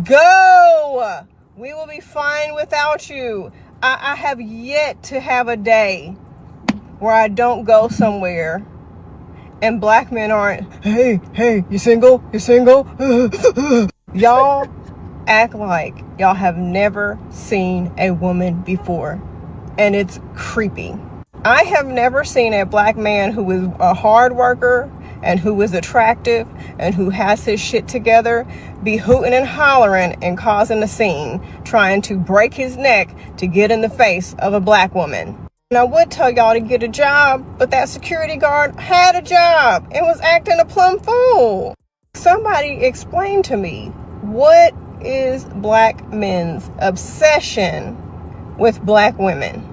go. We will be fine without you. I have yet to have a day where I don't go somewhere and black men aren't, hey, you single? Y'all act like y'all have never seen a woman before, and it's creepy. I have never seen a black man who is a hard worker and who is attractive and who has his shit together be hooting and hollering and causing a scene, trying to break his neck to get in the face of a black woman. And I would tell y'all to get a job, but that security guard had a job and was acting a plumb fool. Somebody explain to me, what is black men's obsession with black women?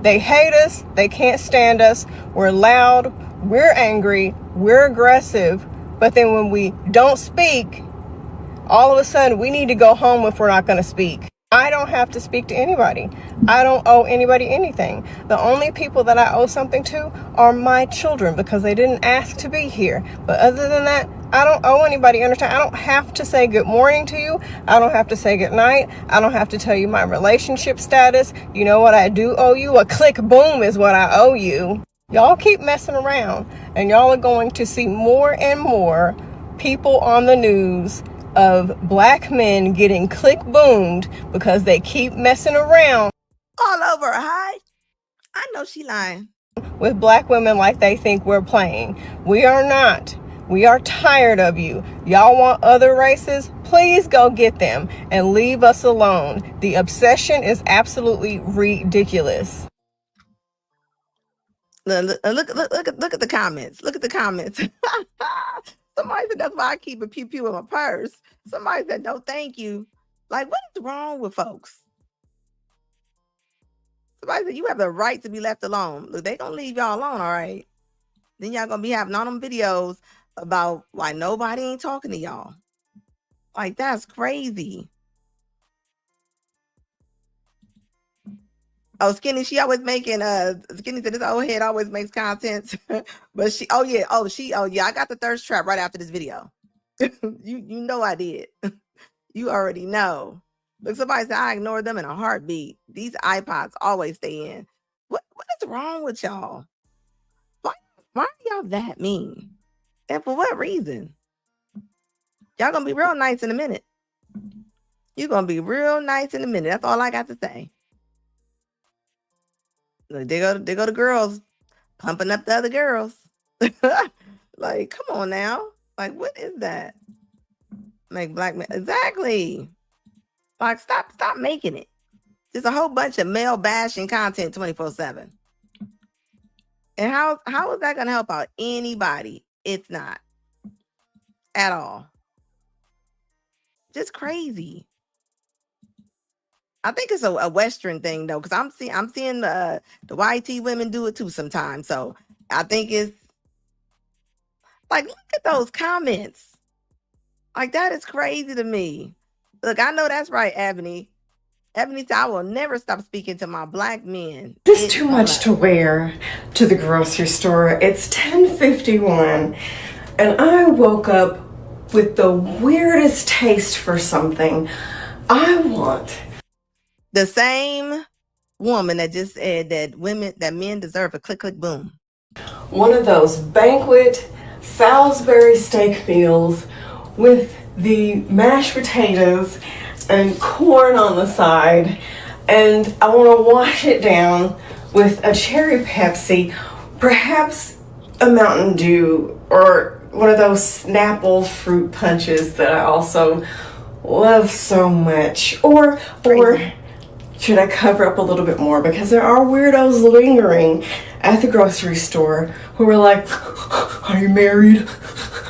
They hate us, they can't stand us, we're loud, we're angry, we're aggressive, but then when we don't speak, all of a sudden we need to go home if we're not going to speak. I don't have to speak to anybody. I don't owe anybody anything. The only people that I owe something to are my children because they didn't ask to be here. But other than that, I don't owe anybody understand. I don't have to say good morning to you. I don't have to say good night. I don't have to tell you my relationship status. You know what I do owe you? A click boom is what I owe you. Y'all keep messing around and y'all are going to see more and more people on the news of black men getting click boomed because they keep messing around all over her hide. I know she lying. With black women like they think we're playing. We are not. We are tired of you. Y'all want other races? Please go get them and leave us alone. The obsession is absolutely ridiculous. Look at the comments. Look at the comments. Somebody said that's why I keep a pew pew in my purse. Somebody said no, thank you. Like, what is wrong with folks? Somebody said you have the right to be left alone. Look, they gonna leave y'all alone, all right? Then y'all gonna be having all them videos about why nobody ain't talking to y'all. Like, that's crazy. Oh, Skinny, she always making Skinny said this old head always makes content. But I got the thirst trap right after this video. you know I did. You already know. Look, somebody said I ignore them in a heartbeat. These iPods always stay in. What is wrong with y'all? Why are y'all that mean? And for what reason? Y'all gonna be real nice in a minute. You're gonna be real nice in a minute. That's all I got to say. Look, there go the girls pumping up the other girls. Like, come on now. Like, what is that? Make black men exactly. Like, stop making it. There's a whole bunch of male bashing content 24/7. And how is that gonna help out anybody? It's not at all. Just crazy. I think it's a Western thing though, because I'm seeing the YT women do it too sometimes. So I think it's like, look at those comments. Like, that is crazy to me. Look, I know that's right, Ebony. Ebony said, I will never stop speaking to my black men. This is too much to wear to the grocery store. It's 10:51 and I woke up with the weirdest taste for something. I want the same woman that just said that men deserve a click, click, boom. One of those banquet Salisbury steak meals with the mashed potatoes and corn on the side, and I want to wash it down with a cherry Pepsi, perhaps a Mountain Dew, or one of those Snapple fruit punches that I also love so much. Or should I cover up a little bit more, because there are weirdos lingering at the grocery store who are like, are you married?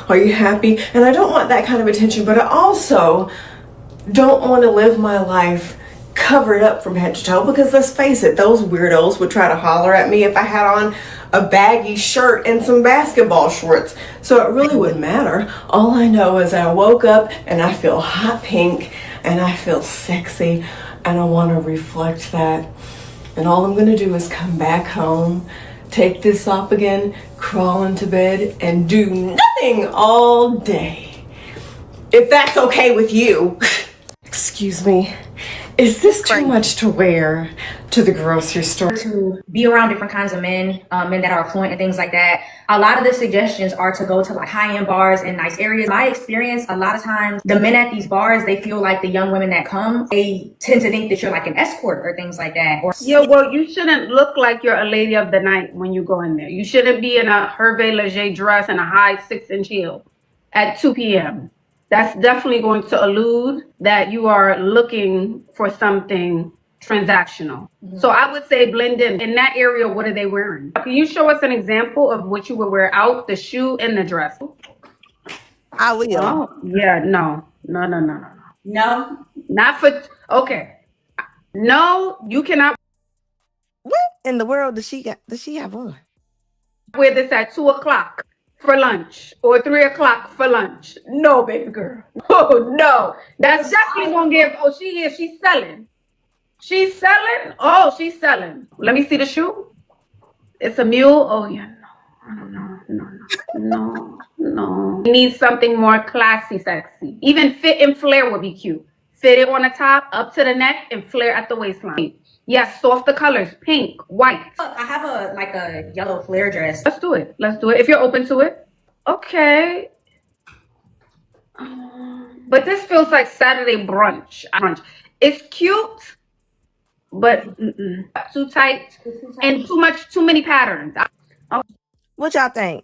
Are you happy? And I don't want that kind of attention, but I also don't want to live my life covered up from head to toe, because let's face it, those weirdos would try to holler at me if I had on a baggy shirt and some basketball shorts. So it really wouldn't matter. All I know is I woke up and I feel hot pink and I feel sexy, and I want to reflect that. And all I'm going to do is come back home, take this off again, crawl into bed, and do nothing all day. If that's okay with you. Excuse me. Is this too much to wear to the grocery store? To be around different kinds of men, men that are affluent and things like that. A lot of the suggestions are to go to like high-end bars and nice areas. My experience, a lot of times the men at these bars, they feel like the young women that come, they tend to think that you're like an escort or things like that. Or yeah, well, you shouldn't look like you're a lady of the night when you go in there. You shouldn't be in a Hervé Leger dress and a high 6-inch heel at 2 p.m. That's definitely going to allude that you are looking for something transactional. Mm-hmm. So I would say blend in that area. What are they wearing? Can you show us an example of what you would wear out, the shoe and the dress? I will. Oh, yeah, no, not for, okay. No, you cannot. What in the world does she have on? Wear this at 2 o'clock for lunch or 3 o'clock for lunch. No, baby girl. Oh, no. That's definitely gonna give, oh, she's selling. She's selling? Oh, she's selling. Let me see the shoe. It's a mule. Oh, yeah, no. I don't know. No. You need something more classy, sexy. Even fit and flare would be cute. Fit it on the top, up to the neck, and flare at the waistline. Yes, softer colors, pink, white. I have a yellow flare dress. Let's do it. If you're open to it. Okay. But this feels like Saturday brunch. It's cute, but too tight and too many patterns. What y'all think?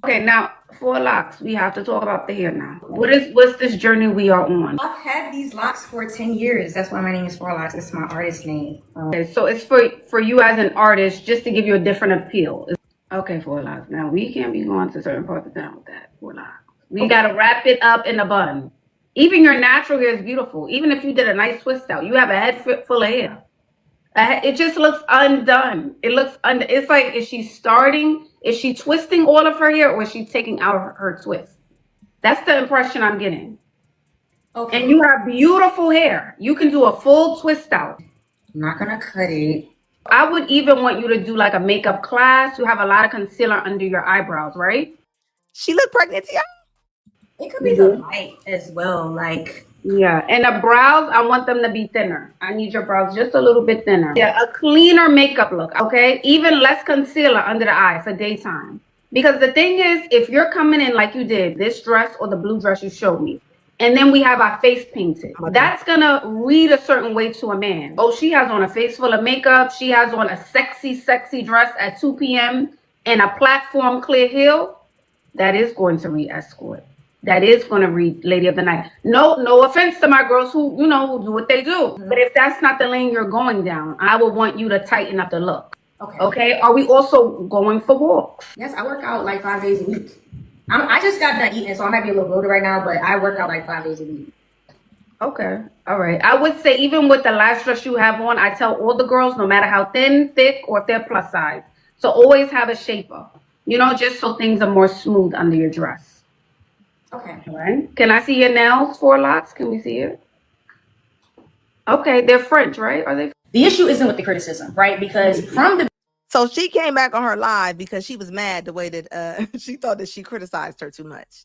Okay, now 4 locks. We have to talk about the hair now. What's this journey we are on? I've had these locks for 10 years. That's why my name is 4 Locks. It's my artist name. Okay, so it's for you as an artist, just to give you a different appeal. Okay, 4 locks. Now we can't be going to certain parts of town with that 4 locks. We gotta wrap it up in a bun. Even your natural hair is beautiful. Even if you did a nice twist out, you have a head full of hair. It just looks undone. It's like, is she twisting all of her hair, or is she taking out her twist? That's the impression I'm getting. Okay. And you have beautiful hair. You can do a full twist out. I'm not gonna cut it. I would even want you to do like a makeup class. You have a lot of concealer under your eyebrows, right? She look pregnant to y'all? It could be the light as well, like. Yeah, and the brows, I want them to be thinner. I need your brows just a little bit thinner. Yeah, a cleaner makeup look, okay? Even less concealer under the eye for daytime. Because the thing is, if you're coming in like you did, this dress or the blue dress you showed me, and then we have our face painted, that's gonna read a certain way to a man. Oh, she has on a face full of makeup. She has on a sexy dress at 2 p.m. and a platform clear heel. That is going to read escort. That is going to read lady of the night. No offense to my girls who do what they do. But if that's not the lane you're going down, I would want you to tighten up the look. Okay. Are we also going for walks? Yes, I work out like 5 days a week. I just got done eating, so I might be a little bloated right now, but I work out like 5 days a week. Okay. All right. I would say even with the last dress you have on, I tell all the girls, no matter how thin, thick, or if they're plus size, so always have a shaper, you know, just so things are more smooth under your dress. Okay. All right. Can I see your nails, 4 locks? Can we see it? Okay. They're French, right? Are they? The issue isn't with the criticism, right? Because from the So she came back on her live because she was mad the way that she thought that she criticized her too much.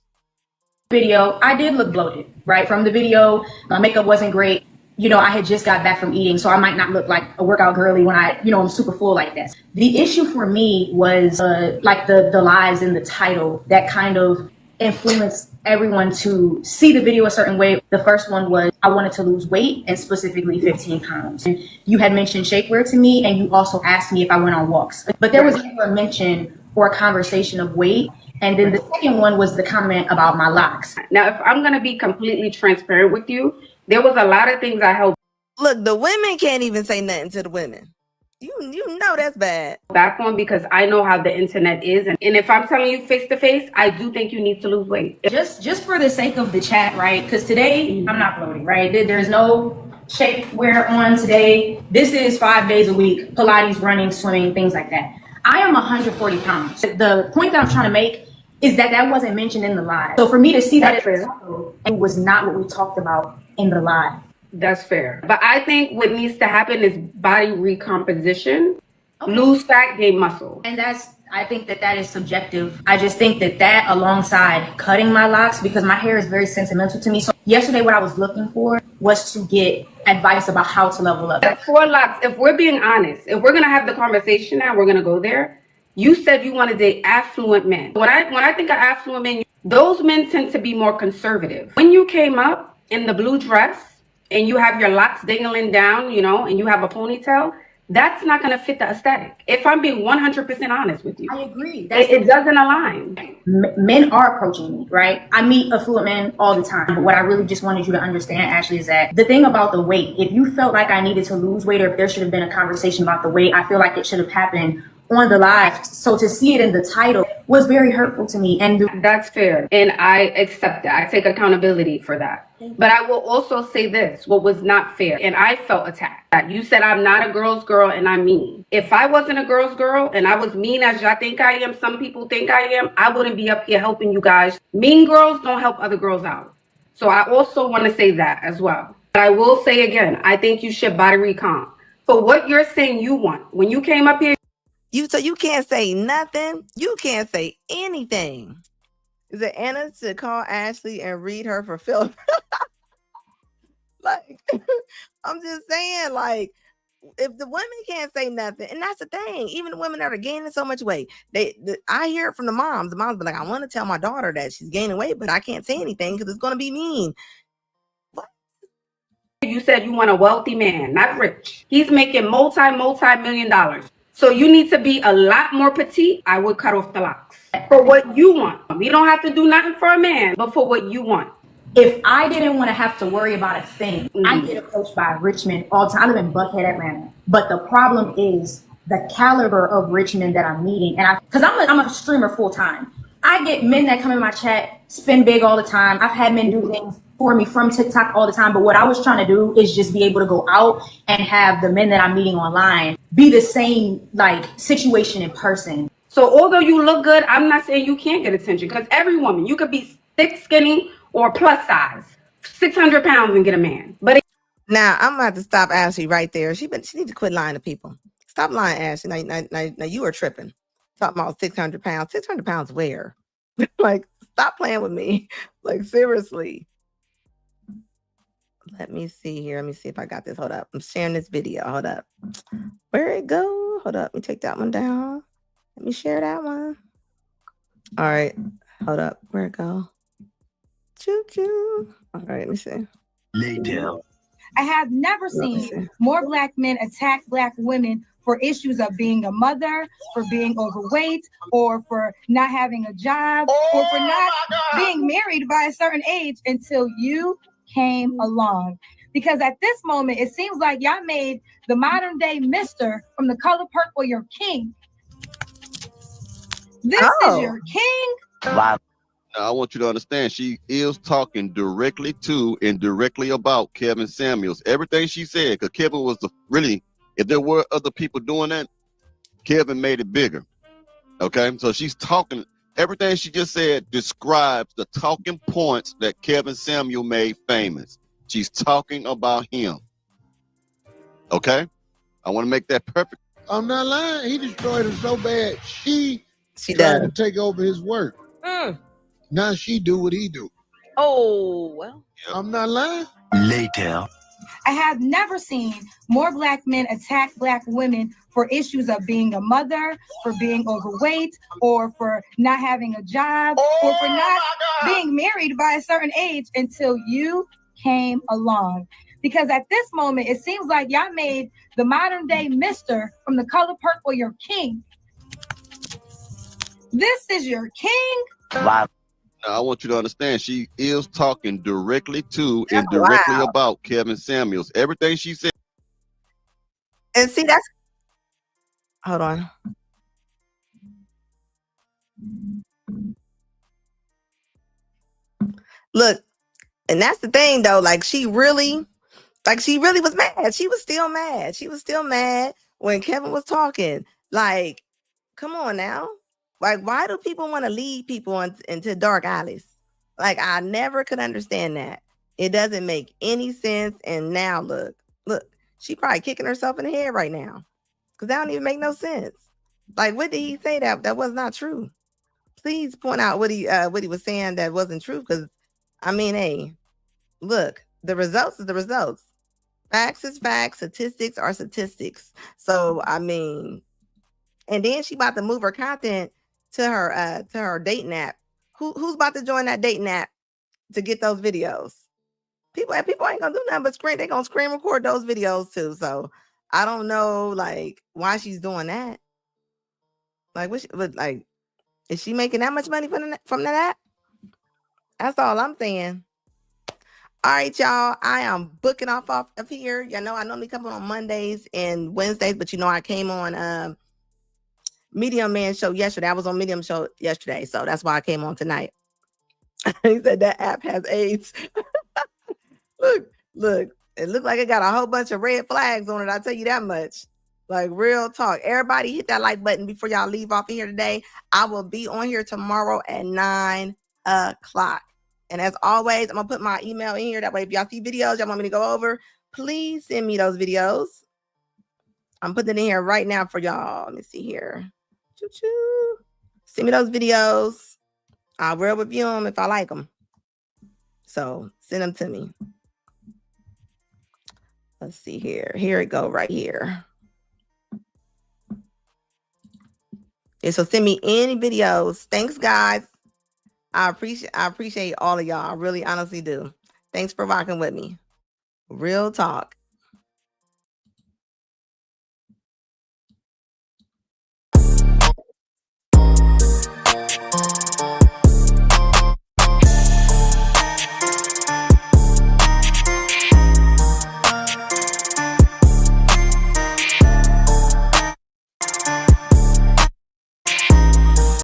video, I did look bloated, right? From the video, my makeup wasn't great. You know, I had just got back from eating, so I might not look like a workout girly when I'm super full like this. The issue for me was like the lies in the title that kind of influenced everyone to see the video a certain way. The first one was I wanted to lose weight, and specifically 15 pounds. And you had mentioned shapewear to me, and you also asked me if I went on walks. But there was never a mention or a conversation of weight. And then the second one was the comment about my locks. Now, if I'm going to be completely transparent with you, there was a lot of things I held Look, the women can't even say nothing to the women. You know that's bad. back on because I know how the internet is. And if I'm telling you face to face, I do think you need to lose weight. Just for the sake of the chat, right? Because today I'm not bloated, right? There's no shapewear on today. This is 5 days a week, Pilates, running, swimming, things like that. I am 140 pounds. The point that I'm trying to make is that wasn't mentioned in the live. So for me to see that it was not what we talked about in the live. That's fair. But I think what needs to happen is body recomposition, lose fat, gain muscle. And I think that is subjective. I just think that alongside cutting my locks, because my hair is very sentimental to me. So yesterday what I was looking for was to get advice about how to level up. 4 locks, if we're being honest, if we're going to have the conversation now, we're going to go there. You said you want to date affluent men. When I think of affluent men, those men tend to be more conservative. When you came up in the blue dress and you have your locks dangling down, you know, and you have a ponytail, that's not going to fit the aesthetic. If I'm being 100% honest with you. I agree. It doesn't align. Men are approaching me, right? I meet affluent men all the time. But what I really just wanted you to understand, Ashley, is that the thing about the weight, if you felt like I needed to lose weight or if there should have been a conversation about the weight, I feel like it should have happened on the live. So to see it in the title was very hurtful to me. And that's fair. And I accept that. I take accountability for that. But I will also say this, what was not fair. And I felt attacked. You said I'm not a girl's girl and I'm mean. If I wasn't a girl's girl and I was mean as y'all think I am, some people think I am, I wouldn't be up here helping you guys. Mean girls don't help other girls out. So I also want to say that as well. But I will say again, I think you should body recomp. For what you're saying you want. When you came up here, so you can't say nothing. You can't say anything. Is it Anna to call Ashley and read her for Philip? Like, I'm just saying, like, if the women can't say nothing, and that's the thing, even the women that are gaining so much weight, I hear it from the moms. The moms be like, I want to tell my daughter that she's gaining weight, but I can't say anything because it's going to be mean. What? You said you want a wealthy man, not rich. He's making multi-million dollars. So you need to be a lot more petite. I would cut off the locks. For what you want. We don't have to do nothing for a man, but for what you want. If I didn't want to have to worry about a thing, I get approached by rich men all the time. I live in Buckhead, Atlanta. But the problem is the caliber of rich men that I'm meeting. And because I'm a streamer full time. I get men that come in my chat, spend big all the time. I've had men do things for me from TikTok all the time. But what I was trying to do is just be able to go out and have the men that I'm meeting online be the same like situation in person. So although you look good, I'm not saying you can't get attention because every woman, you could be thick, skinny, or plus size, 600 pounds and get a man. But now I'm going to stop Ashley right there. She needs to quit lying to people. Stop lying, Ashley. Now you are tripping. Talking about 600 pounds. 600 pounds where? Like, stop playing with me. Like, seriously. Let me see here. Let me see if I got this. Hold up. I'm sharing this video. Hold up. Where'd it go? Hold up. Let me take that one down. Let me share that one. All right. Hold up. Where'd it go? Choo-choo. All right. Let me see. Lay down. I have never seen more Black men attack Black women for issues of being a mother, for being overweight, or for not having a job, or for not being married by a certain age until you came along. Because at this moment, it seems like y'all made the modern day Mr. from The Color Purple your king. This is your king. Wow. I want you to understand, she is talking directly to and directly about Kevin Samuels. Everything she said, because Kevin was really, if there were other people doing that, Kevin made it bigger. Okay, so she's talking, everything she just said describes the talking points that Kevin Samuel made famous. She's talking about him. Okay, I want to make that perfect. I'm not lying. He destroyed her so bad. She tried does. to take over his work. Now she do what he do. Oh, well. I'm not lying. Later. I have never seen more black men attack black women for issues of being a mother, for being overweight, or for not having a job, or for not being married by a certain age until you came along. Because at this moment, it seems like y'all made the modern day Mr. from The Color Purple your king. This is your king? Wow. Now, I want you to understand, she is talking directly to and directly about Kevin Samuels. Everything she said. And see, that's, hold on. Look, and that's the thing though, like she really was mad. She was still mad. She was still mad when Kevin was talking. Like, come on now. Like, why do people want to lead people into dark alleys? Like, I never could understand that. It doesn't make any sense. And now look, she probably kicking herself in the head right now. Because that don't even make no sense. Like, what did he say that was not true? Please point out what he was saying that wasn't true. Because, I mean, hey, look, the results is the results. Facts is facts. Statistics are statistics. So, I mean, and then she about to move her content to her dating app. Who's about to join that dating app to get those videos? People ain't gonna do nothing but screen. They're gonna screen record those videos too. So I don't know, like, why she's doing that. Like, is she making that much money from that app? That's all I'm saying. All right, y'all. I am booking off of here. You know, I normally come on Mondays and Wednesdays, but you know, I came on Medium Man show yesterday. I was on Medium show yesterday, so that's why I came on tonight. He said that app has AIDS. Look, it looked like it got a whole bunch of red flags on it. I'll tell you that much. Like, real talk. Everybody hit that like button before y'all leave off of here today. I will be on here tomorrow at 9 o'clock. And as always, I'm gonna put my email in here. That way, if y'all see videos y'all want me to go over, please send me those videos. I'm putting it in here right now for y'all. Let me see here. Choo-choo. Send me those videos. I will review them if I like them. So send them to me. Let's see here. Here it go right here. Yeah, so send me any videos. Thanks, guys. I appreciate all of y'all. I really honestly do. Thanks for rocking with me. Real talk.